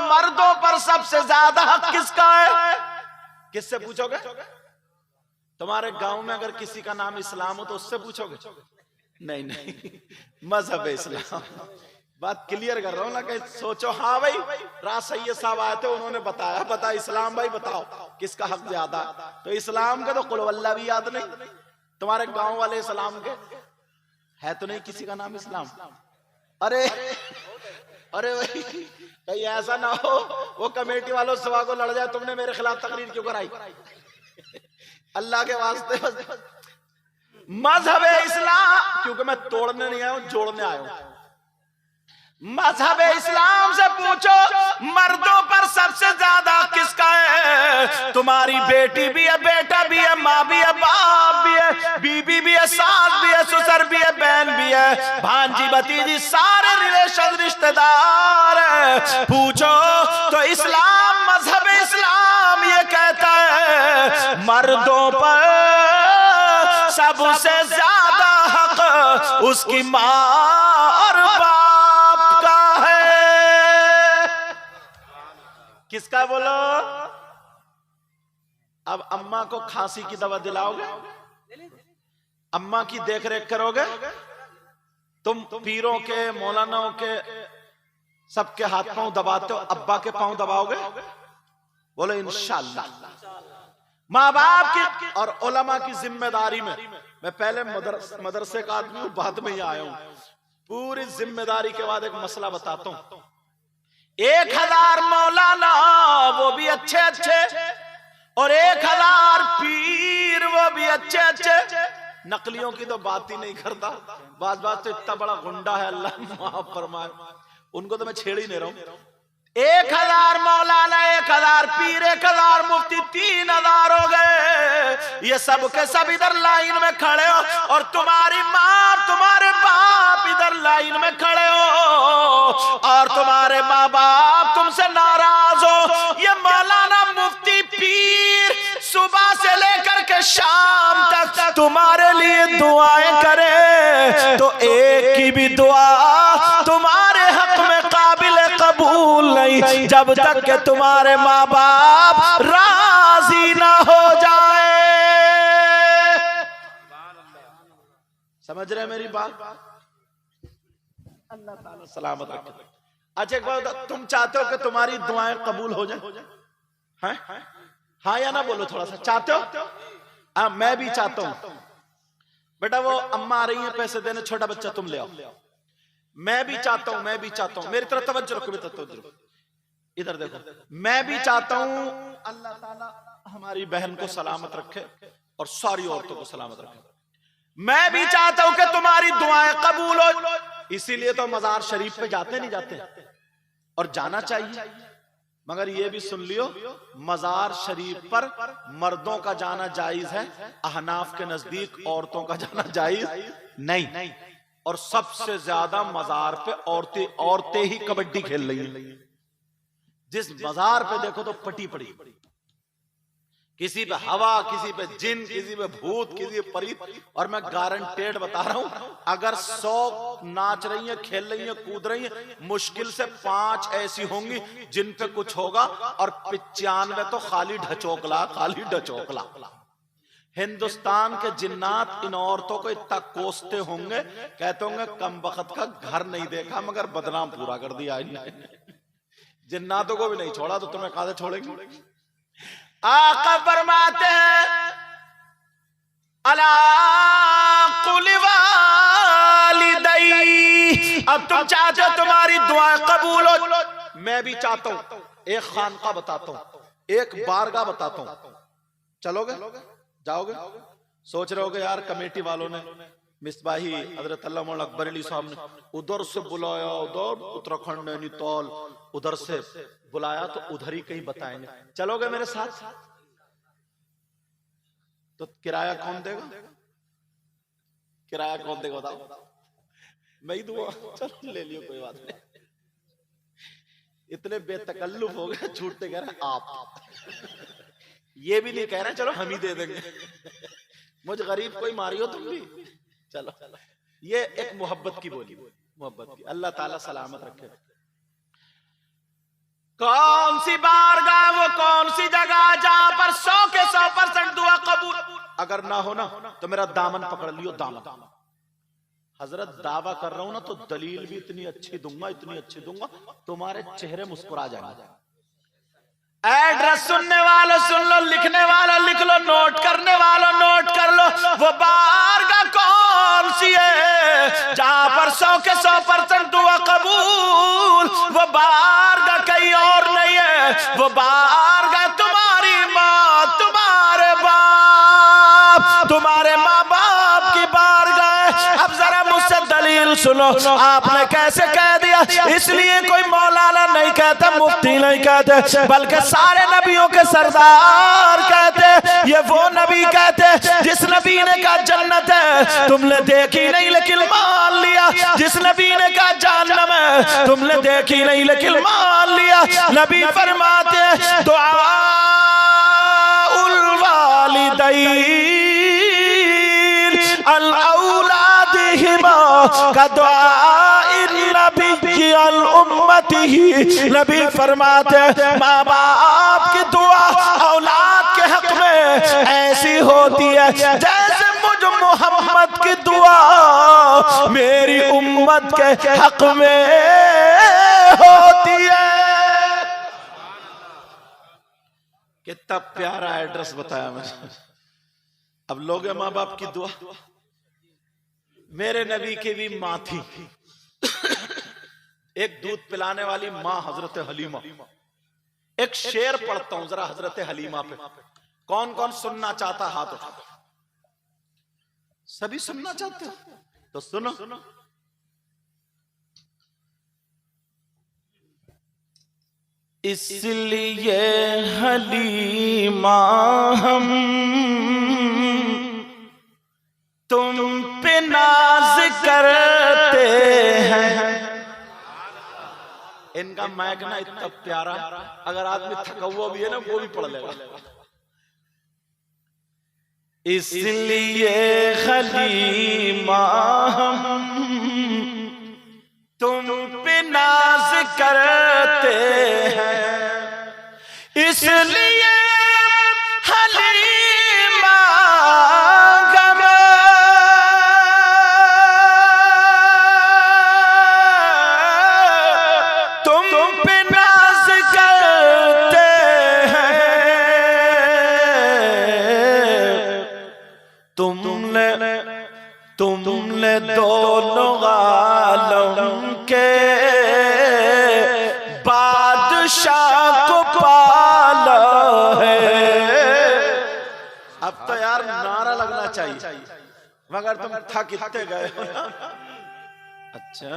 मर्दों पर सबसे ज्यादा हक किसका है? किससे पूछोगे? तुम्हारे गांव में अगर किसी का नाम इस्लाम हो तो उससे पूछोगे? नहीं नहीं, मजहब इस्लाम। बात क्लियर कर रहा हूं ना, कि सोचो हाँ भाई राज सैयद साहब आए थे, उन्होंने बताया, बता इस्लाम भाई बताओ किसका हक ज्यादा। तो इस्लाम के तो कुल वल्लाह भी याद नहीं। तुम्हारे गांव वाले इस्लाम के है तो नहीं किसी का नाम इस्लाम? अरे अरे भाई कहीं ऐसा ना हो वो कमेटी वालों सवा को लड़ जाए, तुमने मेरे खिलाफ तकरीर क्यों कराई? अल्लाह के वास्ते मजहब इस्लाम, क्योंकि मैं तोड़ने नहीं आया हूं, जोड़ने आया हूं। मजहब इस्लाम से पूछो मर्दों पर सबसे ज्यादा किसका है? तुम्हारी बेटी भी है, बेटा भी है, माँ भी है, बाप भी है, बीबी भी है, सास भी है, ससुर भी है, बहन भी है, भांजी भतीजी, सारे रिलेशन रिश्तेदार है। पूछो तो इस्लाम, मजहब इस्लाम ये कहता है मर्दों पर सबसे ज्यादा हक उसकी माँ और बाप का है। किसका बोलो? अब अम्मा को खांसी की दवा दिलाओगे? अम्मा की देखरेख करोगे? तुम पीरों के, मौलानाओं के सबके हाथ पांव दबाते हो, अब्बा के पांव दबाओगे? बोलो इंशाअल्लाह। माँ बाप की और उलमा की जिम्मेदारी में, मैं पहले मदरसे का आदमी हूं, बाद में ही आया हूं, पूरी जिम्मेदारी के बाद एक मसला बताता हूं। 1000 मौलाना वो भी अच्छे अच्छे, और 1000 पीर वो भी अच्छे अच्छे। नकलियों की तो बात ही नहीं करता, बात तो इतना बड़ा गुंडा है, अल्लाह माफ फरमाए, उनको तो मैं छेड़ ही नहीं रहा हूं। 1000 मौलाना, 1000 पीर, 1000 मुफ्ती, 3000 हो गए। ये सब के सब इधर लाइन में खड़े हो, और तुम्हारी माँ तुम्हारे बाप इधर लाइन में खड़े हो, और तुम्हारे माँ बाप तुमसे नाराज हो। ये मौलाना, मुफ्ती, पीर सुबह से लेकर के शाम तक तुम्हारे लिए दुआएं करे, तो एक की भी दुआ तुम्हारे हक में काबिल कबूल नहीं, जब तक के तुम्हारे माँ बाप राजी ना हो जाए। समझ रहे मेरी बात? अल्लाह ताला सलामत रखे। अच्छा एक बात, तुम चाहते हो कि तुम्हारी दुआएं कबूल हो जाए? हैं? हाँ या ना बोलो थोड़ा सा, चाहते हो? हाँ मैं भी चाहता हूं। बेटा वो अम्मा आ रही है पैसे देने, छोटा बच्चा तुम ले आओ। मैं भी चाहता हूं, मैं भी चाहता हूं, मेरी तरफ तवज्जो रखो बेटा, तवज्जो इधर देखो। मैं भी चाहता हूं अल्लाह ताला हमारी बहन को सलामत रखे और सारी औरतों को सलामत रखे। मैं भी चाहता हूं कि तुम्हारी दुआएं कबूल हो, इसीलिए तो मजार शरीफ पे जाते नहीं जाते, और जाना चाहिए। मगर ये भी सुन लियो, मजार शरीफ पर मर्दों का जाना जायज है, अहनाफ के नजदीक औरतों का जाना जायज नहीं। और सबसे ज्यादा मजार पे औरतें ही कबड्डी खेल रही हैं। जिस मजार पे देखो तो पटी पड़ी, किसी पे हवा, किसी पे जिन, किसी पे भूत, किसी पे परी। और मैं गारंटेड बता रहा हूं, अगर 100 नाच रही हैं, खेल रही हैं, कूद रही हैं, मुश्किल से 5 ऐसी होंगी जिन पे कुछ होगा, और 95 तो खाली ढचोकला, खाली ढचोकला। हिंदुस्तान के जिन्नात इन औरतों को इतना कोसते होंगे, कहते होंगे कम बखत का घर नहीं देखा मगर बदनाम पूरा कर दिया। जिन्नातों को भी नहीं छोड़ा तो तुम्हें कहां से छोड़ेंगे? आका फरमाते हैं अला कुल वालिदै, अब तुम चाहते हो तुम्हारी दुआ कबूल हो, मैं भी चाहता हूं। एक खानका बताता हूं, एक बारगाह बताता हूं, चलोगे? जाओगे? सोच रहे होगे यार कमेटी वालों ने, मिसबाही हजरत अल्लाह मौलाना अकबर अली साहब ने उधर से बुलाया, उधर उत्तराखंड नैनीताल उधर से बुलाया, तो उधर ही कहीं बताएंगे। चलोगे मेरे साथ? तो किराया कौन देगा? किराया कौन देगा बताओ? मैं ही दूंगा। चलो ले लियो, कोई बात नहीं। इतने बेतकल्लुफ हो गए, झूठते कह रहे आप। ये भी नहीं कह रहे चलो हम ही दे देंगे। मुझ गरीब कोई मारियो तुम भी। चलो, ये एक मोहब्बत की बोली, मोहब्बत की। अल्लाह ताला सलामत रखे। कौन सी बारगाह, वो कौन सी जगह जहां पर 100 के 100% दुआ कबूल? अगर ना हो ना तो मेरा दामन पकड़ लियो, दामन। हजरत दावा कर रहा हूं ना तो दलील भी इतनी अच्छी दूंगा, इतनी अच्छी दूंगा, तुम्हारे चेहरे मुस्कुरा जाएंगे। एड्रेस सुनने वालों सुन लो, लिखने वालों लिख लो, नोट करने वालों नोट कर लो। वो बारगाह कौन सी है जहां पर 100 के 100% दुआ कबूल? वो बारगाह कहीं और नहीं है, वो बारगाह तुम्हारी माँ, तुम्हारे बाप, तुम्हारे माँ बाप की बारगाह है। अब जरा मुझसे दलील सुनो, आपने कैसे कह दिया? इसलिए कोई मौलाना नहीं कहता, मुफ्ती नहीं कहते, बल्कि सारे नबियों के सरदार कहते। ये वो नबी कहते जिस नबी ने कहा जन्नत है तुमने देखी नहीं लेकिन मान लिया, जिस नबी ने कहा जहन्नम है तुमने देखी नहीं लेकिन मान लिया। नबी फरमाते दुआउल वालिदैन अल औलादिहिमा का नबी फरमाते माँ बाप की दुआ औलाद के हक में ऐसी होती है जैसे मुझ मोहम्मद की दुआ मेरी उम्मत के हक में होती है। कितना प्यारा एड्रेस बताया मैंने। अब लोग माँ बाप की दुआ, मेरे नबी की भी माँ थी, एक दूध पिलाने वाली माँ हजरत हलीमा। एक शेर पढ़ता हूं जरा हजरत हलीमा पे। कौन कौन सुनना चाहता हाथ उठा? सभी सुनना चाहते हो तो सुनो। इसलिए हलीमा हम तुम पे नाज करते हैं। इनका मैक ना इतना प्यारा, अगर आदमी थका हुआ भी है ना वो भी पढ़ लेगा। इसलिए हलीमा हम तुम पे नाज करते हैं, इसलिए हलीमा तुमने दोनों आलम के बादशाह को पाला है। अब तो यार नारा लगना चाहिए, मगर तुम थक कितने गए हो ना। अच्छा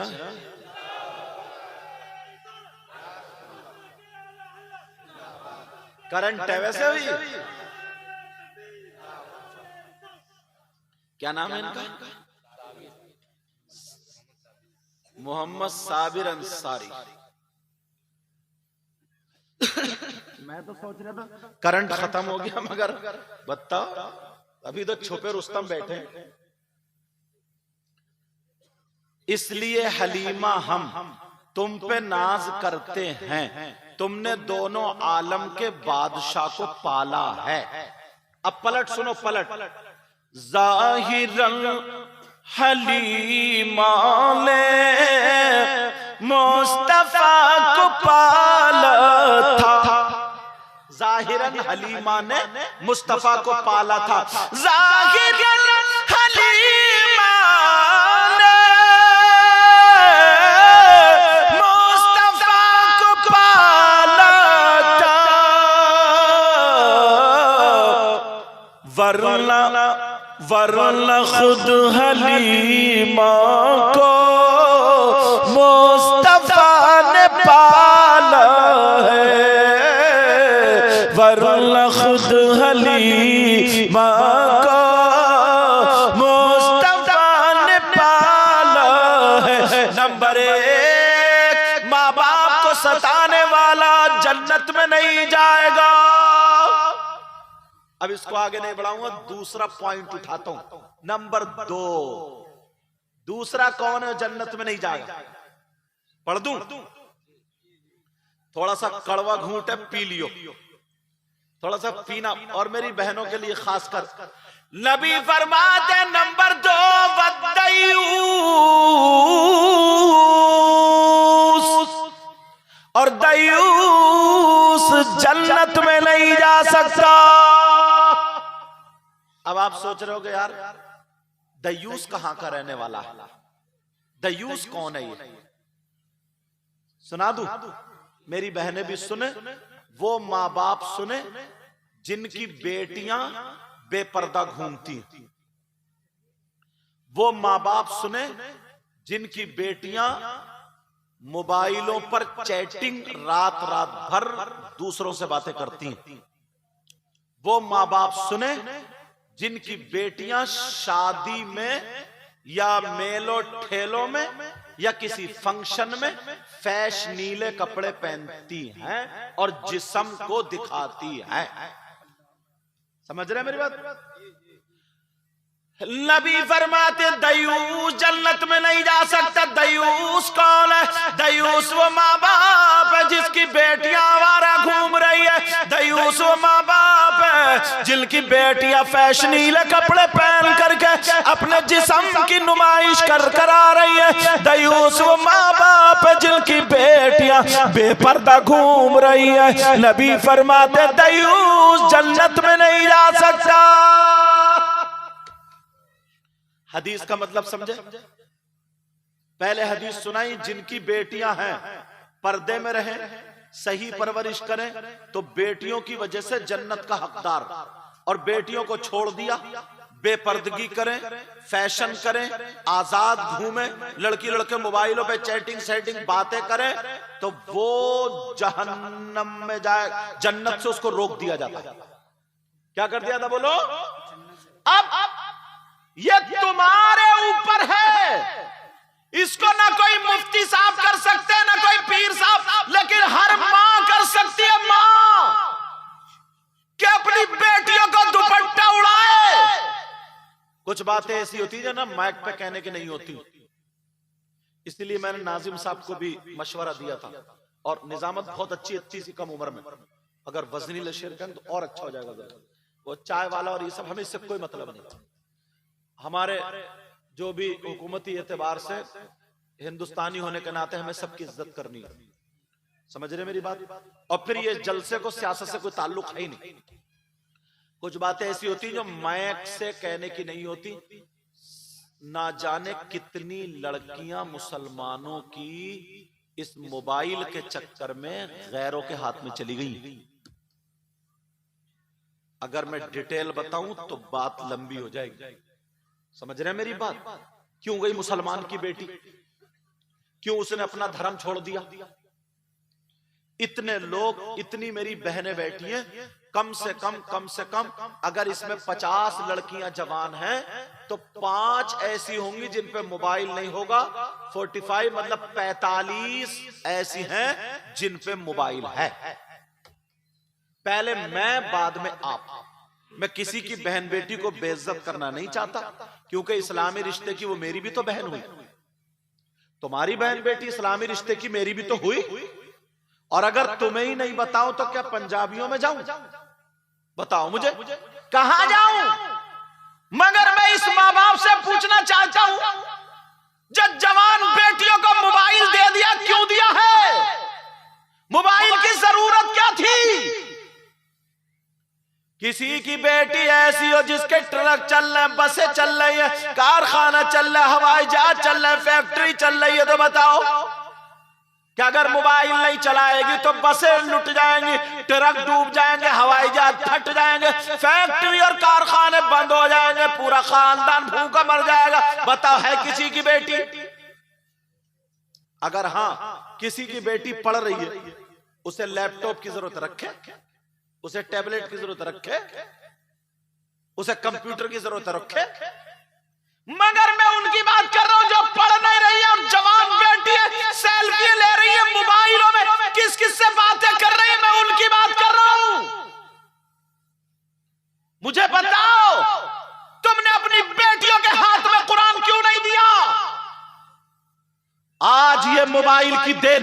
करंट है वैसे भी। क्या नाम है इनका? मोहम्मद साबिर अंसारी। मैं तो सोच रहा था करंट खत्म हो गया, मगर बताओ अभी तो छुपे रुस्तम बैठे। इसलिए हलीमा हम तुम पे नाज करते हैं, तुमने दोनों आलम के बादशाह को पाला है। अब पलट सुनो, पलट। ज़ाहिरन हलीमा ने मुस्तफा को पाला था, जाहिरन हलीमा ने मुस्तफा को पाला था। जाहिरन हलीमा ने मुस्तफा को पाला था, वरना खुद हलीमा को मुस्तफा ने पाला है, वरना खुद हलीमा को मुस्तफा ने पाला है। नंबर 1, माँ बाप को सताने वाला जन्नत में नहीं जाएगा। अब इसको आगे नहीं बढ़ाऊंगा, दूसरा पॉइंट उठाता हूं। नंबर 2, दूसरा कौन है जन्नत में नहीं जाएगा? पढ़ दूं? थोड़ा सा कड़वा घूंट है, पी लियो, थोड़ा सा पीना। और मेरी बहनों के लिए खासकर नबी फरमाते नंबर 2, वद्दयूस, और दयूस जन्नत में नहीं जा सकता। अब आप सोच रहे होगे यार दयूस कहां का रहने वाला है, दयूस कौन है ये? सुना दूं? मेरी बहनें भी सुने, वो माँ बाप सुने जिनकी बेटियां बेपर्दा घूमती, वो माँ बाप सुने जिनकी बेटियां मोबाइलों पर चैटिंग रात रात भर दूसरों से बातें करती हैं, वो माँ बाप सुने जिनकी बेटियां शादी में या मेलो ठेलों में या किसी फंक्शन में फैशनीले कपड़े पहनती हैं और जिस्म को दिखाती हैं। समझ रहे हैं मेरी बात? नबी फरमाते दयूस जन्नत में नहीं जा सकता। दयूस कौन है? दयूस वो माँ बाप है जिसकी बेटियां आवारा घूम रही है, दयूस वो माँ बाप है जिनकी बेटियां फैशनीले कपड़े पहन करके अपने जिस्म की नुमाइश कर आ रही है, दयूस वो माँ बाप है जिनकी बेटियां बेपर्दा घूम रही है। नबी फरमाते दयूस जन्नत में नहीं जा सकता। हदीस का मतलब समझे? पहले हदीस सुनाई, जिनकी बेटियां हैं पर्दे में रहें, सही परवरिश करें तो बेटियों की वजह से जन्नत का हकदार, और बेटियों को छोड़ दिया, बेपर्दगी करें, फैशन करें, आजाद घूमें, लड़की लड़के मोबाइलों पे चैटिंग सेटिंग बातें करें तो वो जहन्नम में जाए, जन्नत से उसको रोक दिया जाता है। क्या कर दिया था बोलो? अब ये तुम्हारे ऊपर है, इसको ना कोई मुफ्ती साहब कर सकते, ना कोई पीर साहब, लेकिन हर मां कर सकती है, मां कि अपनी बेटियों को दुपट्टा उड़ाए। कुछ बातें ऐसी होती है ना माइक पे कहने की नहीं होती, इसलिए मैंने नाजिम साहब को भी मशवरा दिया था। और निजामत बहुत अच्छी सी कम उम्र में, अगर वजनी लशेर करें तो और अच्छा हो जाएगा। वो चाय वाला और ये सब, हमें इससे कोई मतलब नहीं। हमारे जो भी हुकूमती एतबार से हिंदुस्तानी होने के नाते हमें सबकी इज्जत करनी है। समझ रहे मेरी बात? और फिर ये जलसे को सियासत से कोई ताल्लुक है ही नहीं। कुछ बातें ऐसी होती जो माइक से कहने की नहीं होती। ना जाने कितनी लड़कियां मुसलमानों की इस मोबाइल के चक्कर में गैरों के हाथ में चली गई। अगर मैं डिटेल बताऊं तो बात लंबी हो जाएगी। समझ रहे हैं मेरी बात? क्यों गई मुसलमान की बेटी? क्यों उसने अपना धर्म छोड़ दिया? इतने लोग, इतनी मेरी बहनें बैठी हैं, कम से कम अगर इसमें 50 लड़कियां जवान हैं तो 5 ऐसी होंगी जिन पे मोबाइल नहीं होगा। 45 मतलब 45 ऐसी हैं जिन पे मोबाइल है। पहले मैं, बाद में आप। मैं किसी की बहन बेटी को बेइज्जत करना नहीं चाहता, क्योंकि इस्लामी रिश्ते की वो मेरी भी तो बहन हुई, तुम्हारी बहन बेटी इस्लामी रिश्ते की मेरी भी तो हुई। और अगर तुम्हें ही नहीं बताऊं तो क्या पंजाबियों में जाऊं? बताओ मुझे, कहां जाऊं? मगर मैं इस माँ बाप से पूछना चाहता हूं, जब जवान बेटियों को मोबाइल दे दिया, क्यों दिया है? मोबाइल की जरूरत क्या थी? किसी की बेटी ऐसी हो जिसके ट्रक चल रहे हैं, बसें चल रही है, कारखाना चल रहा है, हवाई जहाज चल रहा है, फैक्ट्री चल रही है, तो बताओ कि अगर मोबाइल नहीं चलाएगी तो बसें लुट जाएंगी, ट्रक डूब जाएंगे, हवाई जहाज फट जाएंगे, फैक्ट्री और कारखाने बंद हो जाएंगे, पूरा खानदान भूखा मर जाएगा। बताओ है किसी की बेटी? अगर हाँ किसी की बेटी पढ़ रही है, उसे लैपटॉप की जरूरत रखे, उसे टैबलेट की जरूरत रखे, उसे कंप्यूटर की जरूरत रखे, मगर मैं उनकी बात कर रहा हूं जो पढ़ नहीं रही है और जवान बेटी है, सेल्फी ले रही है मोबाइलों में, किस किस से बातें कर रही है, मैं उनकी बात कर रहा हूं। मुझे बताओ तुमने अपनी बेटियों के हाथ में कुरान क्यों नहीं दिया? आज ये मोबाइल की देन,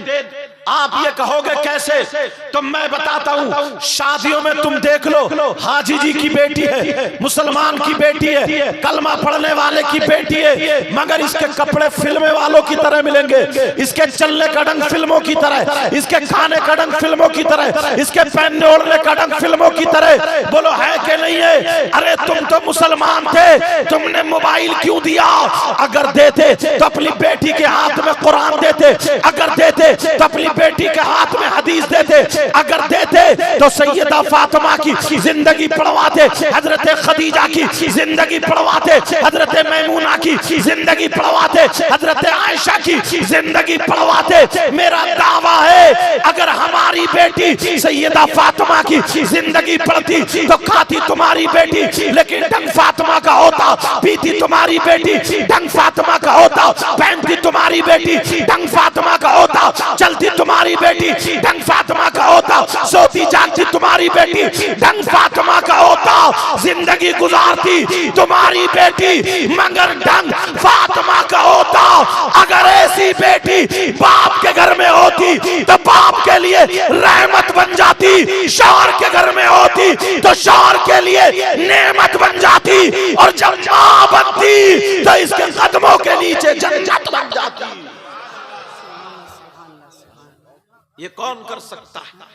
आप ये कहोगे कैसे? तो मैं बताता हूं, शादियों में तुम देख लो, हाजी जी की बेटी है, मुसलमान की बेटी है, कलमा पढ़ने वाले की बेटी है, मगर इसके कपड़े फिल्में वालों की तरह मिलेंगे, इसके चलने का ढंग फिल्मों की तरह, इसके खाने का ढंग फिल्मों की तरह, इसके पहनने ओढ़ने का ढंग फिल्मों की तरह। बोलो है कि नहीं है? अरे तुम तो मुसलमान थे, तुमने मोबाइल क्यों दिया? अगर देते तो अपनी बेटी के हाथ में कुरान देते, अगर देते तो अपनी बेटी के हाथ में हदीस देते, अगर देते तो सैयदा फातिमा की जिंदगी पढ़वाते, हजरत खदीजा की जिंदगी पढ़वाते, हजरत मैमूना की जिंदगी पढ़वाते, हजरत आयशा की जिंदगी पढ़वाते। मेरा दावा है अगर हमारी बेटी सैयदा फातिमा की जिंदगी पढ़ती तो खाती तुम्हारी बेटी, लेकिन ढंग फातिमा का होता, पीती तुम्हारी बेटी ढंग फातिमा का होता, पहनती तुम्हारी बेटी ढंग फातिमा का होता, चलती तुम्हारी बेटी ढंग फातिमा का होता, सोती जागती तुम्हारी बेटी ढंग फातिमा का होता, जिंदगी गुजारती तुम्हारी बेटी मगर ढंग फातिमा का होता। अगर ऐसी बेटी बाप के घर में होती तो बाप के लिए रहमत बन जाती, शौहर के घर में होती तो शौहर के लिए नेमत बन जाती, और जब मां बनती तो इसके कदमों के नीचे जन्नत बन जाती। ये कौन कर सकता है?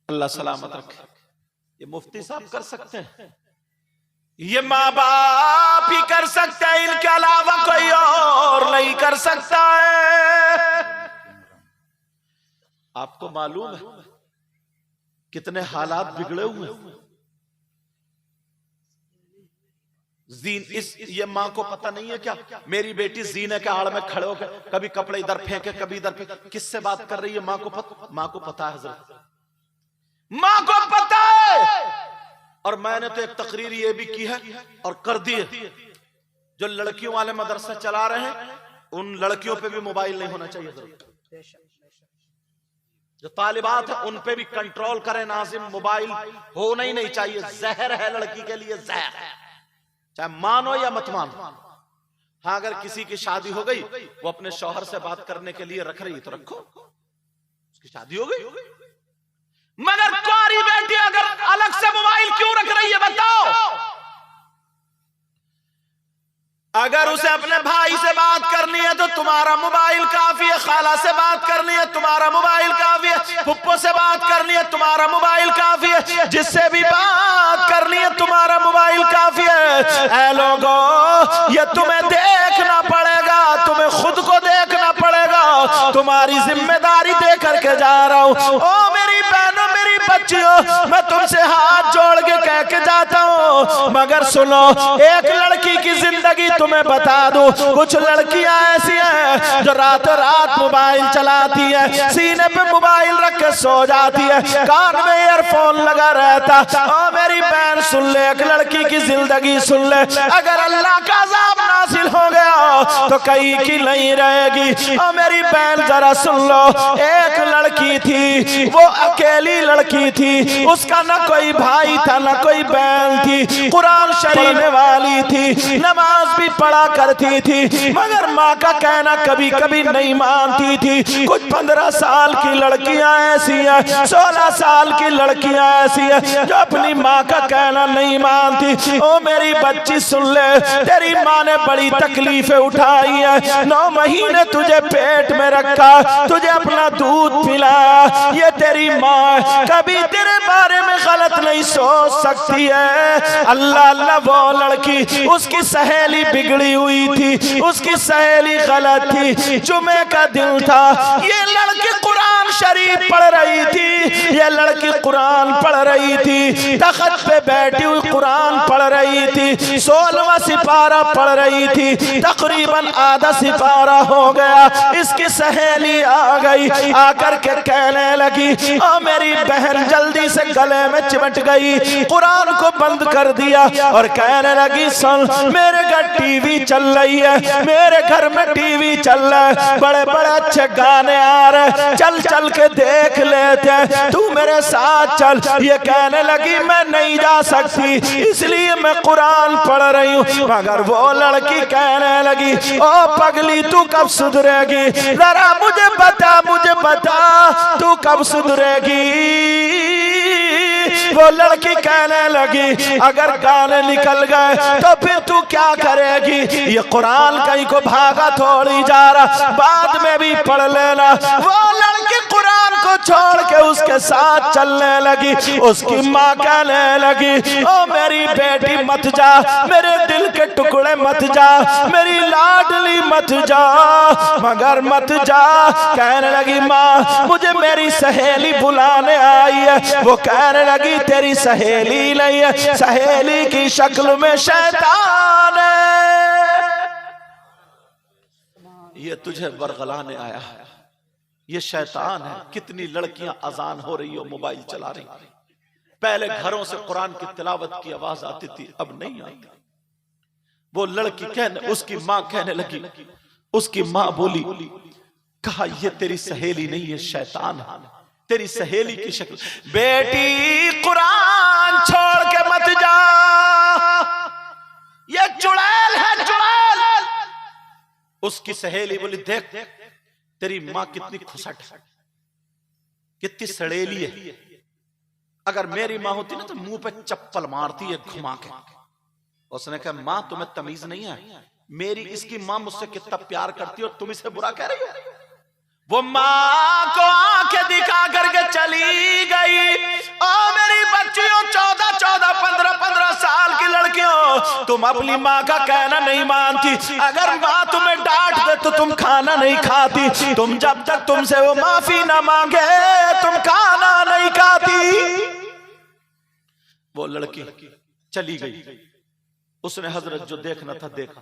अल्लाह सलामत रखे। ये मुफ्ती साहब कर सकते हैं, ये माँ बाप ही कर सकते हैं, इनके अलावा कोई और नहीं कर सकता है। आपको मालूम है कितने हालात बिगड़े हुए हैं। ये माँ को पता नहीं है क्या मेरी बेटी जीने के आड़ में खड़े होकर कभी कपड़े इधर फेंके कभी इधर फेंके, किससे बात कर रही है? माँ को पता है हजरत, माँ को पता है। और मैंने तो एक तकरीर ये भी की है और कर दी है, जो लड़कियों वाले मदरसा चला रहे हैं उन लड़कियों पे भी मोबाइल नहीं होना चाहिए। जो तालिबात है उन पे भी कंट्रोल करें नाज़िम, मोबाइल होना ही नहीं चाहिए। जहर है लड़की के लिए, जहर है, चाहे मानो या मत मानो। हाँ अगर किसी की शादी हो गई, वो अपने शौहर से बात करने के लिए रख रही तो रखो, उसकी शादी हो गई। मगर कुंवारी बेटी अगर अलग से मोबाइल क्यों रख रही है बताओ? अगर उसे अपने भाई से बात करनी है तो तुम्हारा मोबाइल काफी है, खाला से बात करनी है तुम्हारा मोबाइल काफी है, फुप्पो से बात करनी है तुम्हारा मोबाइल काफी है, जिससे भी बात करनी है तुम्हारा मोबाइल काफी है। ऐ लोगों, ये तुम्हें देखना पड़ेगा, तुम्हें खुद को देखना पड़ेगा, तुम्हारी जिम्मेदारी दे करके जा रहा हूं। ओ मेरी बहनों, मेरी बच्चियों, मैं तुमसे हाथ जोड़ के कह के जाता हूं, मगर सुनो, एक लड़की की जिंदगी तुम्हें बता दूं, कुछ लड़कियां ऐसी हैं जो रातों रात मोबाइल चलाती है, सीने पे मोबाइल रख के सो जाती है, कान में ईयरफोन लगा रहता। ओ मेरी बहन सुन ले, एक लड़की की जिंदगी सुन ले, अगर अल्लाह का अज़ाब नाज़िल हो गया तो कहीं की नहीं रहेगी। ओ मेरी बहन जरा सुन लो, एक लड़की थी, वो अकेली लड़की थी, उसका ना कोई भाई था ना कोई बहन थी, कुरान शरीफ वाली थी, नमाज भी पढ़ा करती थी, मगर माँ का कहना कभी कभी नहीं मानती थी। कुछ 15 साल की लड़कियां ऐसी हैं, 16 साल की लड़कियां ऐसी हैं जो अपनी माँ का कहना नहीं मानती। ओ मेरी बच्ची सुन ले, तेरी माँ ने बड़ी तकलीफें उठा उठाई है, 9 महीने तुझे पेट में रखा, तुझे अपना दूध पिलाया, ये तेरी माँ कभी तेरे बारे में गलत नहीं सोच सकती है। अल्लाह अल्लाह, वो लड़की उसकी सहेली बिगड़ी हुई थी, उसकी सहेली गलत थी, जुमे का दिन था, ये लड़की कुरान शरीफ पढ़ रही थी, ये लड़की कुरान पढ़ रही थी, तख्त पे बैठी हुई कुरान पढ़ रही थी, 16वां सिपारा पढ़ रही थी, तकरीबन आधा सिपारा हो गया, इसकी सहेली आ गई, आकर के कहने लगी, ओ मेरी बहन, जल्दी से गले में चिमट गई, कुरान को बंद कर दिया और कहने लगी, सुन, मेरे घर टीवी चल रही है, मेरे घर में टीवी चल रहा है, बड़े बड़े अच्छे गाने आ रहे, चल चल के देख लेते हैं, तू मेरे साथ चल। ये कहने लगी, मैं नहीं जा सकती, इसलिए मैं कुरान पढ़ रही हूँ। मगर वो लड़की कहने लगी, ओ पगली, तू कब सुधरेगी, जरा मुझे बता तू कब सुधरेगी। वो लड़की कहने लगी, अगर गाने निकल गए तो फिर तू क्या करेगी, ये कुरान कहीं को भागा थोड़ी जा रहा, बाद में भी पढ़ लेना। वो लड़की कुरान को छोड़ के उसके साथ चलने लगी। उसकी माँ कहने लगी, ओ मेरी बेटी मत जा, मेरे दिल के टुकड़े मत जा, मेरी लाडली मत जा, मगर मत जा। कहने लगी, माँ मुझे मेरी सहेली बुलाने आई है। वो कहने लगी, तेरी सहेली नहीं है, सहेली की शक्ल में शैतान है, ये तुझे बरगलाने आया है, ये शैतान है। कितनी लड़कियां अजान हो रही हो, मोबाइल चला रही, पहले घरों से कुरान की तिलावत की आवाज आती थी, अब नहीं आती। वो लड़की कहने, उसकी माँ कहने लगी, उसकी माँ बोली, कहा ये तेरी सहेली नहीं, ये शैतान है, तेरी सहेली की शक्ल। बेटी कुरान छोड़ के मत जा, ये चुड़ैल है, चुड़ैल। उसकी सहेली बोली, देख तेरी माँ कितनी खुसट है, कितनी सड़ेली है, अगर मेरी माँ होती ना तो मुंह पे चप्पल मारती है घुमा के। उसने कहा, माँ तुम्हें तमीज नहीं है, मेरी इसकी माँ मुझसे कितना प्यार करती है और तुम इसे बुरा कह रही हो। वो माँ को आंखें दिखा करके चली गई। ओ मेरी बच्चियों, 14-14, 15-15 साल की लड़कियों, तुम अपनी माँ का कहना नहीं मानती। अगर माँ तुम्हें डांट दे तो तुम खाना नहीं खाती, तुम जब तक तुमसे वो माफी ना मांगे तुम खाना नहीं खाती। वो लड़की चली गई। उसने हजरत जो देखना था देखा।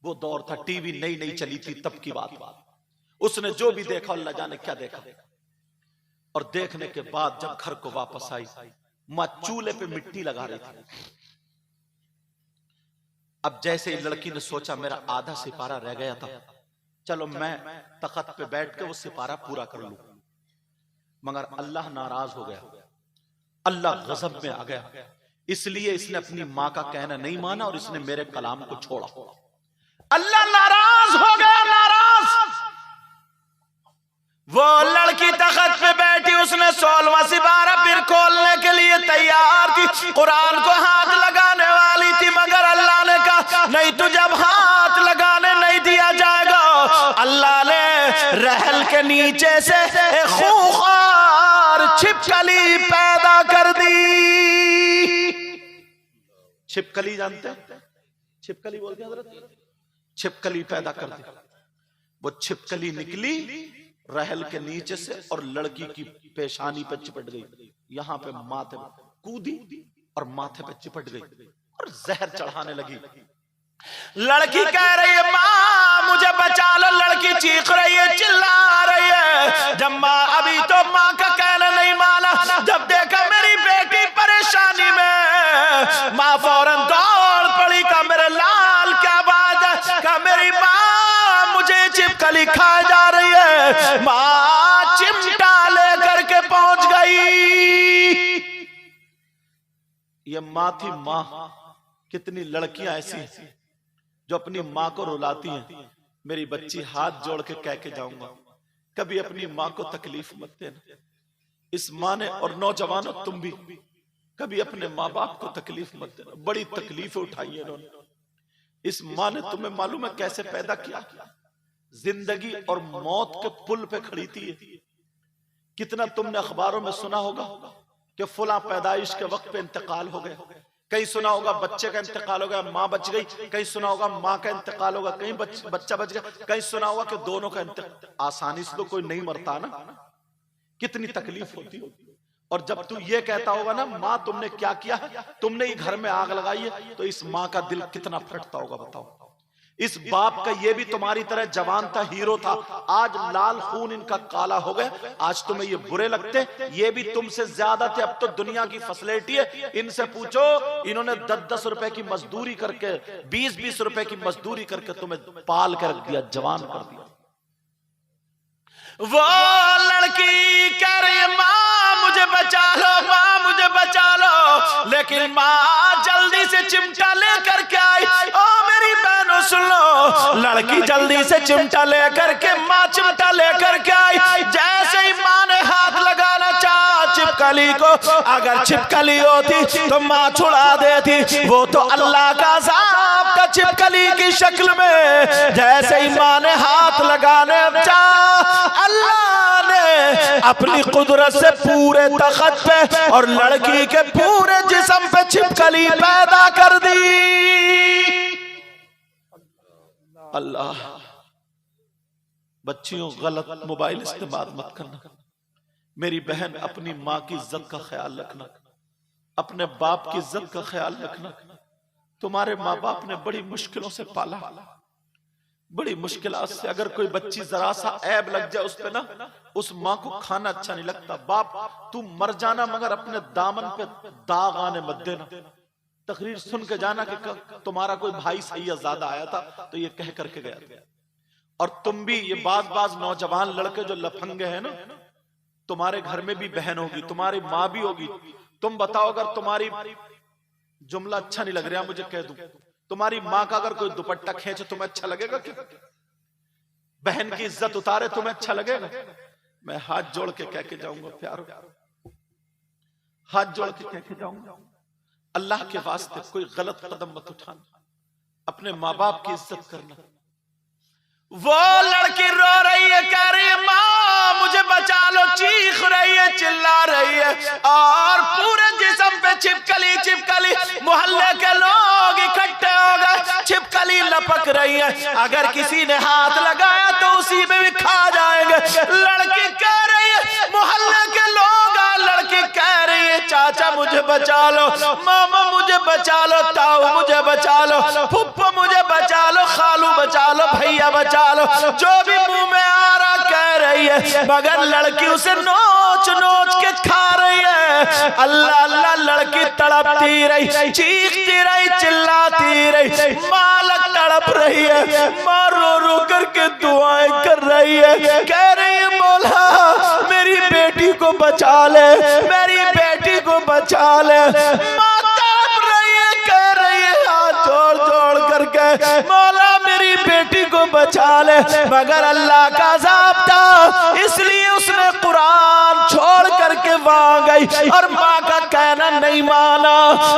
वो दौर था, टीवी नई नई चली थी, तब की बात। उसने जो भी देखा, अल्लाह जाने क्या देखा। और देखने के बाद जब घर को वापस आई, मां चूल्हे पे मिट्टी लगा रही थी। अब जैसे ही लड़की ने सोचा, मेरा आधा सिपारा रह गया था, चलो मैं तख्त पे बैठ के वो सिपारा पूरा कर लूं। मगर अल्लाह नाराज हो गया, अल्लाह गजब में आ गया। इसलिए इसने अपनी मां का कहना नहीं माना और इसने मेरे कलाम को छोड़ा। अल्लाह नाराज हो गया, नाराज। वो लड़की तख्त पे बैठी, उसने 16वां सिपारा फिर खोलने के लिए तैयार थी, कुरान को हाथ लगाने वाली थी, मगर अल्लाह ने कहा, नहीं, तो जब हाथ लगाने नहीं दिया जाएगा। अल्लाह ने रहल के नीचे से एक खूंखार छिपकली पैदा कर दी। छिपकली जानते हैं? छिपकली बोलते हैं हजरत, छिपकली पैदा कर दी। वो छिपकली निकली रहल के नीचे से और लड़की की पेशानी पे चिपट गई, यहाँ पे माथे पे कूदी और माथे पे चिपट गई और जहर चढ़ाने लगी। लड़की कह रही है, माँ मुझे बचा लो। लड़की चीख रही है, चिल्ला रही है। जब माँ, अभी तो माँ का कहना नहीं माना, जब देखा मेरी बेटी परेशानी में, माँ फौरन दौड़ पड़ी। का मेरे लाल क्या बात है, का मेरी माँ मुझे छिपकली खा जा रही है। माँ चिमटा लेकर के पहुंच गई। ये माँ थी माँ। कितनी लड़कियां ऐसी हैं जो अपनी माँ को रुलाती हैं। मेरी बच्ची, हाथ जोड़ के कह के जाऊंगा, कभी अपनी माँ को तकलीफ मत देना। इस माँ ने, और नौजवानों तुम भी, कभी अपने माँ बाप को तकलीफ मत देना। बड़ी तकलीफें उठाई है इन्होंने। इस माँ ने तुम्हें मालूम है कैसे पैदा किया? जिंदगी और मौत के पुल पे खड़ी थी। कितना तुमने अखबारों में सुना होगा कि फुला पैदाइश के वक्त पे इंतकाल हो गया। कहीं सुना होगा बच्चे का इंतकाल हो गया, माँ बच गई। कहीं सुना होगा माँ का इंतकाल होगा, कहीं बच्चा बच गया। कहीं सुना होगा कि दोनों का इंतकाल। आसानी से तो कोई नहीं मरता ना, कितनी तकलीफ होती होगी। और जब तू ये कहता होगा ना माँ तुमने क्या किया, तुमने ही घर में आग लगाई है, तो इस माँ का दिल कितना फटता होगा बताओ। इस बाप का ये भी तुम्हारी तरह जवान था, हीरो था, आज लाल खून इनका काला हो गया। आज तुम्हें ये बुरे लगते, ये भी तुमसे ज्यादा थे। अब तो दुनिया की फैसिलिटी है, इनसे पूछो, इन्होंने 10-10 रुपए की मजदूरी करके, 20-20 रुपए की मजदूरी करके तुम्हें पाल कर रख दिया, जवान कर दिया। वो लड़की कह रही है माँ मुझे बचा लो, माँ मुझे बचा लो, लेकिन माँ जल्दी से चिमटा लेकर के आई। ओ मेरी बहनों सुन लो, लड़की जल्दी से चिमटा लेकर के, माँ चिमटा लेकर के आई। जैसे ही माँ ने हाथ लगाना चाहा छिपकली को, अगर छिपकली होती तो माँ छुड़ा देती, वो तो अल्लाह का अज़ाब था छिपकली की शक्ल में। जैसे ही माँ ने हाथ लगाने चाहा, अल्लाह ने अपनी कुदरत से पूरे तख्त पे और लड़की के पूरे जिस्म पे छिपकली पैदा कर दी। अल्लाह, बच्चियों गलत मोबाइल इस्तेमाल मत करना। मेरी बहन अपनी माँ की इज्जत का ख्याल रखना, अपने बाप की इज्जत का ख्याल रखना। तुम्हारे माँ बाप ने बड़ी मुश्किलों से पाला, बड़ी मुश्किलात से। अगर कोई बच्ची जरा सा ऐब लग जाए उस पे ना, उस माँ को खाना अच्छा नहीं लगता। बाप तू मर जाना मगर अपने दामन पे दाग आने मत देना। तकरीर सुन के जाना कि तुम्हारा कोई भाई सैयदजादा आया था तो ये कह करके गया। और तुम भी, ये बाज नौजवान लड़के जो लफंगे हैं ना, तुम्हारे घर में भी बहन होगी, तुम्हारी माँ भी होगी। तुम बताओ, अगर तुम्हारी, जुमला अच्छा नहीं लग रहा मुझे कह दूं, तुम्हारी माँ का अगर कोई दुपट्टा खींचे तुम्हें अच्छा लगेगा क्या? बहन की इज्जत उतारे तुम्हें अच्छा लगेगा? मैं हाथ जोड़ के कह के जाऊंगा प्यारो, हाथ जोड़ के कह के जाऊंगा, अल्लाह के वास्ते कोई गलत कदम मत उठाना, अपने माँ बाप की इज्जत करना। वो लड़की रो रही है, कह रही है माँ मुझे बचा लो, चीख रही है, चिल्ला रही है, और पूरे जिस्म पे छिपकली छिपकली, मोहल्ले के लोग इकट्ठे हो गए, छिपकली लपक रही है। अगर किसी ने हाथ लगाया तो उसी में भी खा जाएंगे। लड़की कह रही है मोहल्ले के लोग, लड़की कह रही है चाचा मुझे बचा लो, मामा मुझे बचा लो, ताऊ मुझे बचा लो, फुप्पो मुझे बचा लो, खालू बचा लो, भैया बचा लो, जो भी मुंह में आ रहा कह रही है, मगर लड़की उसे नोच नोच के खा रही है। अल्लाह अल्लाह, लड़की तड़पती रही, चीखती रही, चिल्लाती रही, मालक तड़प रही है, माँ रो रो करके दुआएं कर रही है, कह रही है मौला मेरी बेटी को बचा ले, मेरी बेटी को बचा ले। माँ तड़प रही है, कह रही है हाथ जोड़ जोड़ करके मौला मेरी बेटी को बचा ले, मगर अल्लाह का अज़ाब था, इसलिए उसने कुरान छोड़ करके वहां गई और माँ का कहना नहीं माना।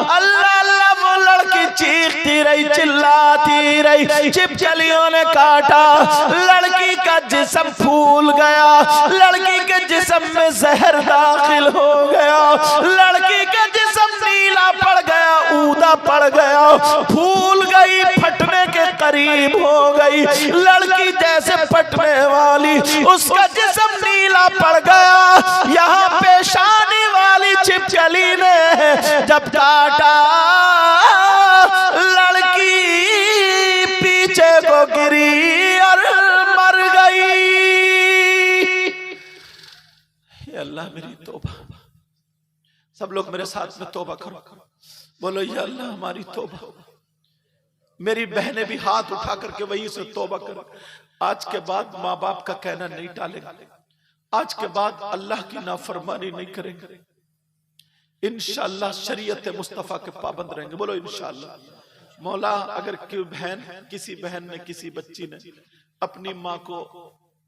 अल्लाह अल्लाह, वो लड़की चीखती रही, चिल्लाती रही, छिपकलियों ने काटा, लड़की का जिस्म फूल गया, लड़की के जिस्म में जहर दाखिल हो गया, लड़की का जिस्म नीला पड़ गया, ऊदा पड़ गया, फूल गई, फटने के करीब हो गई। लड़की जैसे फटने वाली, उसका जिस्म नीला पड़ गया। यहाँ पेशानी वाली छिपकली ने जब काटा, लड़की पीछे को गिरी और मर गई। अल्लाह मेरी तौबा, सब लोग मेरे साथ में तौबा करो, बोलो या अल्लाह हमारी तौबा। मेरी बहनें भी हाथ उठा करके वही से तौबा करो। आज के बाद माँ बाप का कहना नहीं टालेंगे, आज के बाद अल्लाह की नाफरमानी नहीं करेंगे, इंशाअल्लाह शरीयत मुस्तफा के पाबंद रहेंगे। बोलो इंशाअल्लाह। मौला अगर किसी बहन ने, किसी बच्ची ने अपनी माँ को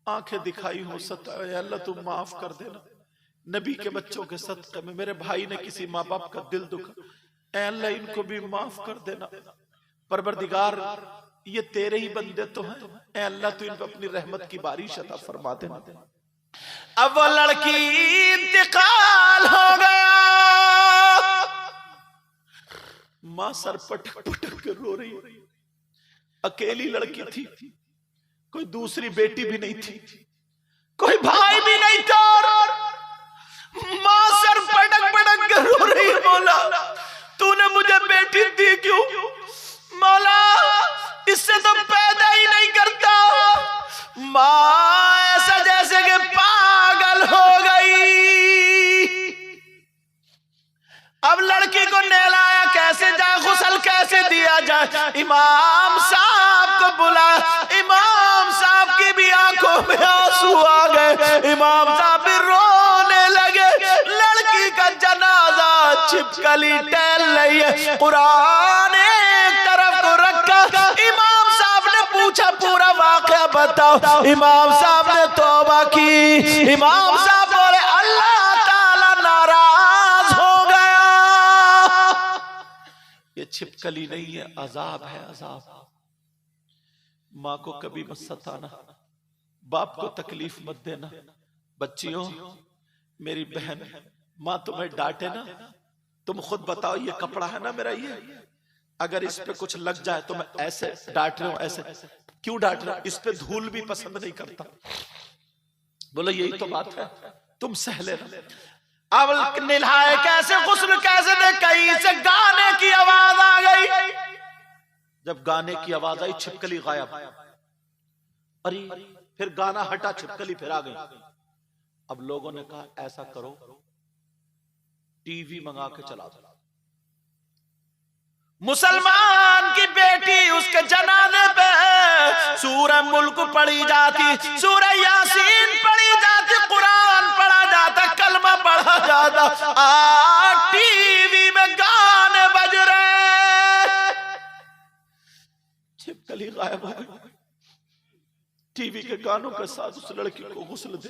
आंखें दिखाई हो, सताया, अल्लाह तुम माफ कर देना। नबी के बच्चों के सदक़े में मेरे भाई ने किसी माँ बाप का दिल दुखा, अल्लाह इनको भी माफ कर देना। परवरदिगार ये तेरे ही बंदे तो हैं, ऐ अल्लाह तू इन पर अपनी रहमत की बारिश अता फरमा दे। अब वो लड़की इंतकाल हो गया, मां सर पटक पटक कर रो रही। अकेली लड़की थी, कोई दूसरी बेटी भी नहीं थी, कोई भाई भी नहीं था, मां सर पटक पटक कर रो रही। मौला तूने मुझे बेटी दी क्यों? मौला इससे तो पैदा ही नहीं करता। मां ऐसा जैसे कि पागल हो गई। अब लड़की को नहलाया कैसे जाए, गुस्ल कैसे दिया जाए? इमाम साहब को बुला, इमाम साहब की भी आंखों में आंसू आ गए, इमाम साहब भी रोने लगे। लड़की का जनाजा छिपकली टहल रही है, कुरान एक तरफ को रखा। इमाम साहब ने पूछा पूरा वाक़या बताओ। इमाम साहब ने तौबा की। इमाम साहब बोले अल्लाह ताला नाराज हो गया। ये छिपकली नहीं है, अजाब है, अजाब। माँ को कभी मत सताना, बाप को तकलीफ मत देना। बच्चियों, मेरी बहन, माँ तुम्हें डांटे ना, तुम खुद बताओ ये कपड़ा है ना मेरा, ये अगर इस पे कुछ लग जाए तो मैं ऐसे डांट रहा हूं, ऐसे क्यों डांट रहा हूं? इस पे धूल भी पसंद नहीं करता। बोलो यही तो बात है, तुम सह लेना। अब नहलाए कैसे, गुस्ल कैसे दे, कहीं से गाने की आवाज आ गई। जब गाने की आवाज आई छिपकली गायब। अरे फिर गाना हटा, छिपकली फिर आ गई। अब लोगों ने कहा ऐसा करो, टीवी मंगा के चला दो। मुसलमान की बेटी, उसके जनाजे पे सूरह मुल्क पढ़ी जाती, सूरह यासीन पढ़ी जाती, कुरान पढ़ा जाता, कलमा पढ़ा जाता। टीवी में गाने बज रहे, छिपकली गायब हो गई। टीवी के गानों के साथ उस लड़की को गुस्ल दे।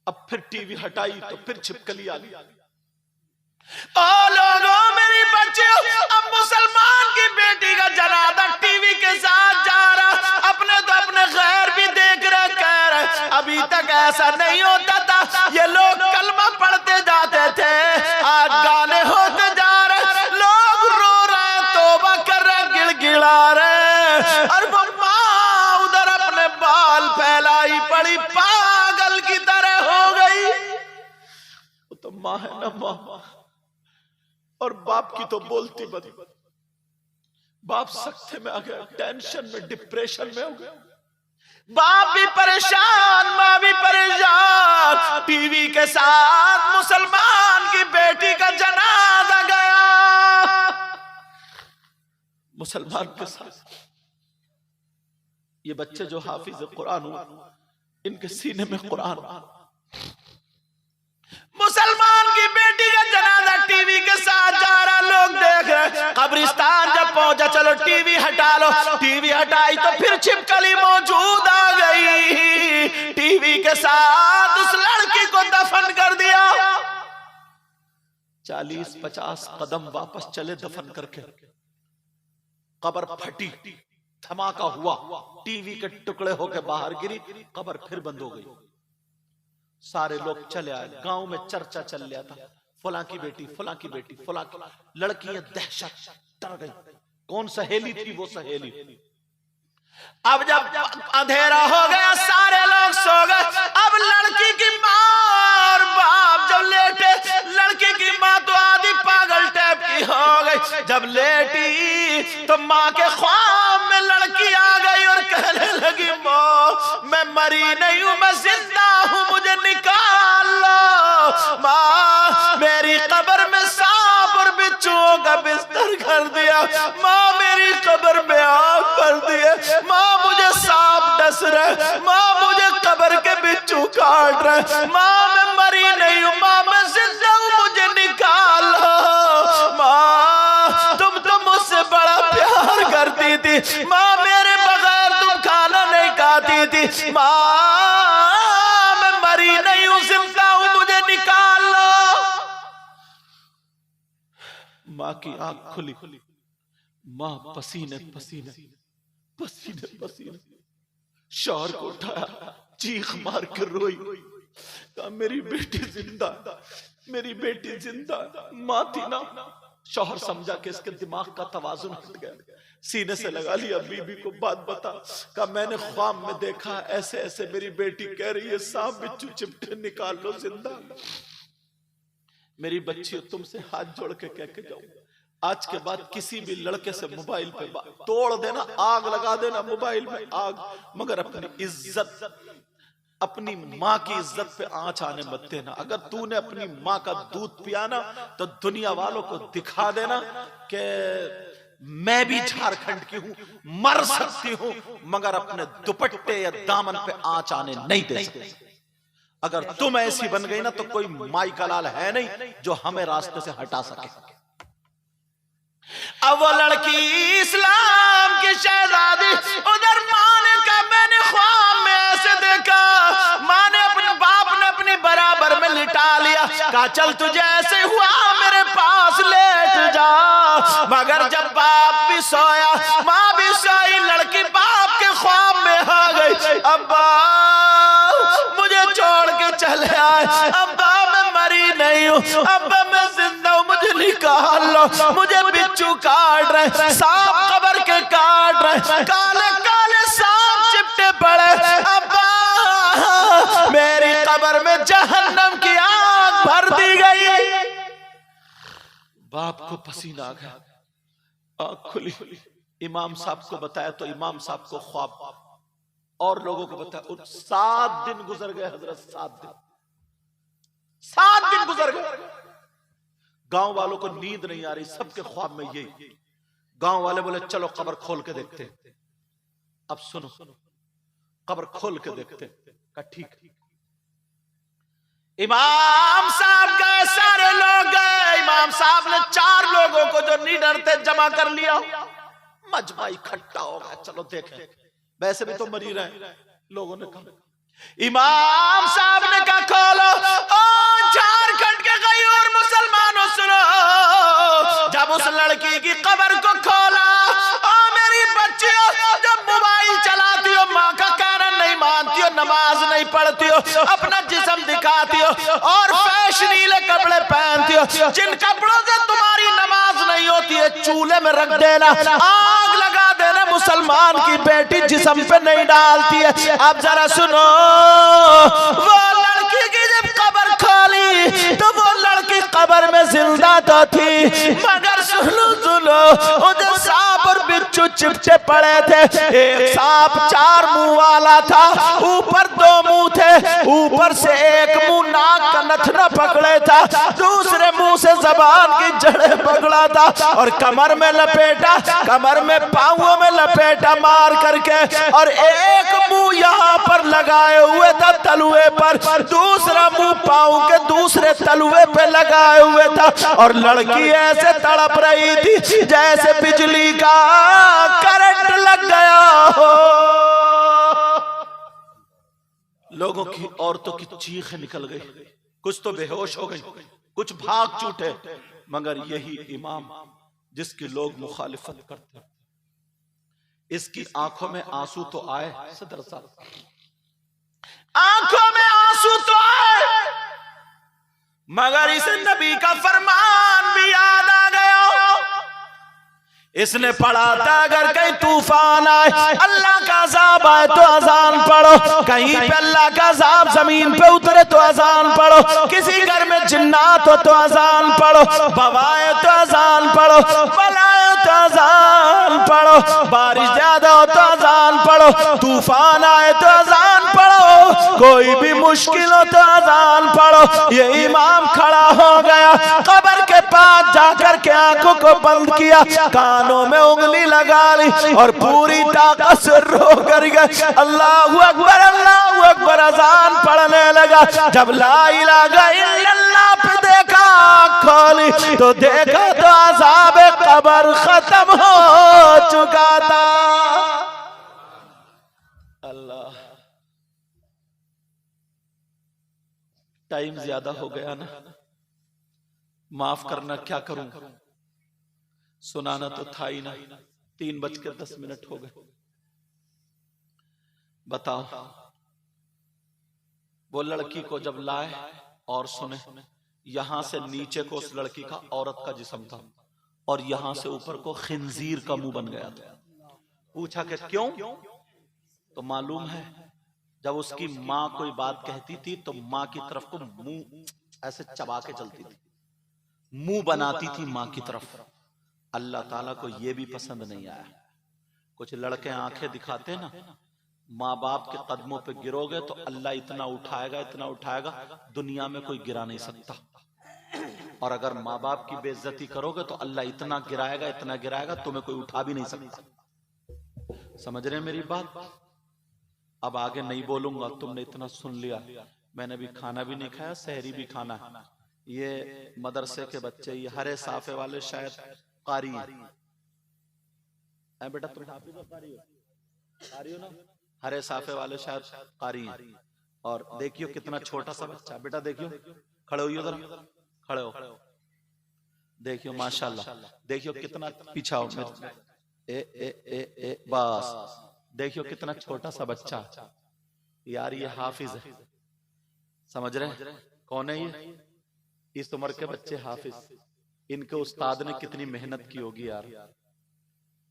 अब फिर टीवी हटाई तो फिर छिपकली आ गई। ओ लोगों, मेरी बच्चियों, अब मुसलमान की बेटी का जनाजा टीवी के साथ जा रहा। अपने तो अपने खैर भी देख रहे, कह रहे अभी तक ऐसा नहीं होता था। ये लोग कलमा पढ़ते जाते थे, आज गाने होते जा रहे, लोग रो रहे, तौबा कर रहे, गिड़गिड़ा रहे। और वो माँ उधर अपने बाल फैलाई पड़ी, पागल की तरह हो गई। वो तो माँ है ना, माँ। और बाप की तो बोलती बदी। बाप सख्ते में आ गया, टेंशन में, डिप्रेशन में हो गया। बाप भी परेशान, माँ भी परेशान। टीवी के साथ मुसलमान की बेटी का जनाजा गया। मुसलमान के साथ ये बच्चे जो हाफिज कुरान हुआ, इनके सीने में कुरान। मुसलमान की बेटी का जनाजा टीवी के साथ जा रहा, लोग देख रहे। कब्रिस्तान जब पहुंचा, चलो टीवी हटा लो। टीवी हटाई तो फिर छिपकली मौजूद आ गई। टीवी के साथ उस लड़की को दफन कर दिया। 40-50 कदम वापस चले दफन करके, कब्र फटी, धमाका हुआ, टीवी के टुकड़े होके बाहर गिरी, कब्र फिर बंद हो गई। सारे लोग चले आए, गांव में चर्चा चल रहा था, फलां की बेटी, फलां की बेटी, फलां की। लड़कियां दहशत डर गई, कौन सहेली थी वो सहेली। अब जब अंधेरा हो गया, सारे लोग सो गए। अब लड़की की माँ और बाप जब लेटे, लड़की की माँ तो आधी पागल टाइप की हो गई। जब लेटी तो माँ के ख्वाब में लड़की आ गई और कहने लगी, माँ मैं मरी नहीं हूं, मैं जिंदा हूं, मुझे निकाल लो। माँ मेरी कब्र में सांप और बिच्छुओं का बिस्तर कर दिया। माँ मेरी कब्र में आग भर दिए। माँ मुझे सांप डस रहे, माँ मुझे कब्र के बिच्छू काट रहे। माँ मैं मरी नहीं हूं, माँ मैं जिंदा हूं, मुझे निकाल लो। माँ तुम तो मुझसे बड़ा प्यार करती थी। माँ मेरे बगैर तुम खाना नहीं खाती थी। माँ मैं मरी नहीं हूं, जिंदा हूं, मुझे निकाल लो। माँ की आंख खुली, मां पसीने पसीने पसीने पसीने शौहर को उठाया, चीख मार कर रोई, कहा मेरी बेटी जिंदा, मेरी बेटी जिंदा। मां थी ना। शौहर समझा कि इसके दिमाग का तवाजुन हट गया, सीने से लगा लिया, बीबी को बात बता। कहा मैंने ख्वाब में देखा ऐसे ऐसे, मेरी बेटी कह रही है सांप बिच्छू चिमटे निकाल लो जिंदा। मेरी बच्ची तुमसे हाथ जोड़ के कह के जाऊं, आज के बाद किसी भी लड़के से मोबाइल पे तोड़ देना, आग लगा देना मोबाइल में आग, मगर अपनी इज्जत, अपनी माँ की इज्जत पे आंच आने मत देना। अगर तूने अपनी माँ का दूध पिया ना तो दुनिया वालों को दिखा देना कि मैं भी झारखंड की हूं, मर सकती हूं, मगर अपने दुपट्टे या दामन पे आंच आने नहीं दे सकती। अगर तुम ऐसी बन गई ना तो कोई माई का लाल है नहीं जो हमें रास्ते से हटा सके। अब वो लड़की इस्लाम की शहजादी, उधर मां ने कहा मैंने ख्वाब में ऐसे देखा, मां ने अपने बाप ने अपनी बराबर में लिटा लिया, कहा चल तुझे ऐसे हुआ मेरे पास लेट जा। मगर जब बाप भी सोया मां भी सोई, लड़की बाप के ख्वाब में आ गई, अब्बा मुझे छोड़ के चले आए, अब्बा मैं मरी नहीं हूँ, अब्बा मैं जिंदा हूँ, मुझे निकाल लो, मुझे बिच्छू काट रहे, सांप कब्र के काट रहे, काले काले सांप चिपटे पड़े, अब्बा मेरी कब्र में जहन्नम की आग भर दी गई। बाप को पसीना आ गया, आँख खुली, इमाम साहब को बताया तो इमाम साहब को ख्वाब, और लोगों को बताया। 7 दिन गुजर गए हजरत, 7 दिन गुजर गए। गांव वालों को नींद नहीं आ रही, सबके ख्वाब में यही। गांव वाले बोले चलो कब्र खोल के देखते। अब सुनो, कब्र खोल के देखते। कहा ठीक। इमाम साहब गए, सारे लोग गए। इमाम साहब ने 4 लोगों को जो निडर थे जमा कर लिया, मजमा इकट्ठा हो गया, चलो देखें, वैसे भी तो मरी रहे। लोगों ने कहा, इमाम साहब ने कहा खोलो, ओ झारखंड के गयूर मुसलमानों सुनो, जब उस लड़की की कब्र को खोला, ओ मेरी बच्चियों, जब मोबाइल चलाती हो, माँ का कहना नहीं मानती हो, नमाज नहीं पढ़ती हो, अपना जिस्म दिखाती हो और फैशनीले कपड़े पहनती हो, जिन कपड़ों से तुम्हारी नमाज नहीं होती है चूल्हे में रख देना, आग लगा देना, मुसलमान की बेटी जिस्म पे नहीं डालती है। अब जरा सुनो, वो लड़की की जब कब्र खोली तो वो लड़की कब्र में जिंदा तो थी, मगर सुनो उधर सांप और बिच्छू चिपचे पड़े थे। एक सांप 4 मुंह वाला था, ऊपर 2 मुंह थे, ऊपर से एक मुंह नाक का नथना पकड़े था, दूसरे मुंह से जबान की जड़ें पकड़ा था, और कमर में लपेटा, कमर में पांवों में लपेटा मार करके, और एक मुंह यहाँ पर लगाए हुए था तलुए पर, दूसरा मुंह पांव के दूसरे तलुए पे लगाए हुए था, और लड़की ऐसे तड़प रही थी जैसे बिजली का करंट लग गया हो। लोगों की, औरतों की चीखें निकल गई, कुछ तो बेहोश हो गई, कुछ भाग छूटे, मगर यही इमाम जिसकी लोग मुखालिफत करते, इसकी आंखों में आंसू तो आए, सदर साहब आंखों में आंसू तो आए, मगर इसे नबी का फरमान भी याद आ गया। इसने पढ़ा था अगर कहीं तूफान आए, अल्लाह का अज़ाब आए तो अजान पढ़ो, कहीं पे अल्लाह का अज़ाब जमीन पे उतरे तो अजान पढ़ो, किसी घर में जिन्नात हो तो अजान पढ़ो, बवाए तो अजान पढ़ो, बलाए तो अजान पढ़ो, बारिश ज्यादा हो तो अजान पढ़ो, तूफान आए तो अजान पढ़ो, कोई भी मुश्किल हो तो अजान पढ़ो। ये इमाम खड़ा हो गया, कब्र के पास जाकर के आंखों को बंद किया, कानों में उंगली लगा ली और पूरी ताकत से रो कर गए, अल्लाहू अकबर, अल्लाहू अकबर, अजान पढ़ने लगा। जब ला इलाहा इल्लल्लाह पे देखा, खोली तो देखा तो अज़ाब कब्र खत्म हो चुका था। अल्लाह, टाइम ज्यादा हो गया ना, माफ करना, क्या करूं, सुनाना तो था ही ना। 3:10 हो गए। बताओ, वो लड़की को जब लाए और सुने, यहां से नीचे को उस लड़की का औरत का जिस्म था और यहां से ऊपर को खिंजीर का मुंह बन गया था। पूछा कि क्यों? तो मालूम है जब उसकी माँ कोई बात कहती थी तो माँ की तरफ को मुंह ऐसे चबा के चलती थी, मुंह बनाती थी माँ की तरफ। अल्लाह ताला को यह भी पसंद नहीं आया। कुछ लड़के आंखें दिखाते ना, माँ बाप के कदमों पे गिरोगे तो अल्लाह इतना उठाएगा, इतना उठाएगा, दुनिया में कोई गिरा नहीं सकता। और अगर माँ बाप की बेइज्जती करोगे तो अल्लाह इतना गिराएगा, इतना गिराएगा, तुम्हें कोई उठा भी नहीं सकता। समझ रहे हैं मेरी बात? अब आगे नहीं बोलूंगा, तुमने इतना सुन लिया। मैंने भी खाना भी नहीं खाया, सहरी भी खाना है। ये मदरसे के बच्चे, ये हरे साफे वाले शायद कारी हैं। बेटा तुम हाफिज हो, कारी हो ना? हरे साफे वाले शायद कारी हैं। और देखियो कितना छोटा सा बच्चा, बेटा देखियो, खड़े होइए उधर, खड़े हो, देखियो माशाल्लाह, देखियो कितना पीछा हो। ए ए ए ए बस देखियो कितना छोटा सा बच्चा। यार ये हाफिज है, समझ रहे कौन है ये? इस उम्र के बच्चे हाफिज। इनके उस्ताद ने कितनी मेहनत की होगी यार।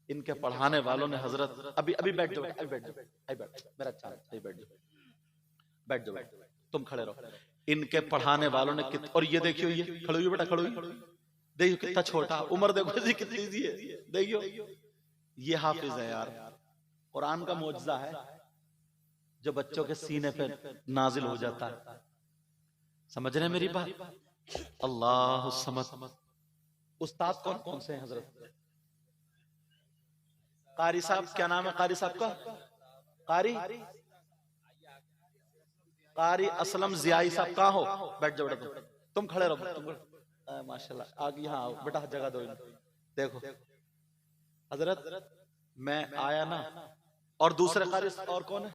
इनके पढ़ाने वालों ने हजरत अभी अभी बैठ जाओ, अभी बैठ जाओ, अभी बैठ, मेरा अच्छा बैठ जाओ, बैठ जाओ, तुम खड़े रहो। इनके पढ़ाने वालों ने और ये देखियो, ये खड़ो हुई बेटा, खड़ो हुई, देखियो कितना छोटा, उम्र देखो जी कितनी सी है, देखियो ये हाफिज है यार। कुरान का मौजज़ा है जो बच्चों के सीने पे नाजिल हो जाता है। समझ रहे हैं मेरी बात? अल्लाह समझ। उस्ताद कौन कौन से हैं हजरत? कारी साहब, क्या नाम है कारी साहब का? कारी असलम जियाई साहब कहाँ हो? बैठ जाओ बेटा, तुम खड़े रहो, माशाल्लाह। आगे यहाँ आओ बेटा, जगह दो। देखो हजरत, मैं आया ना, और दूसरे कारी और कौन है?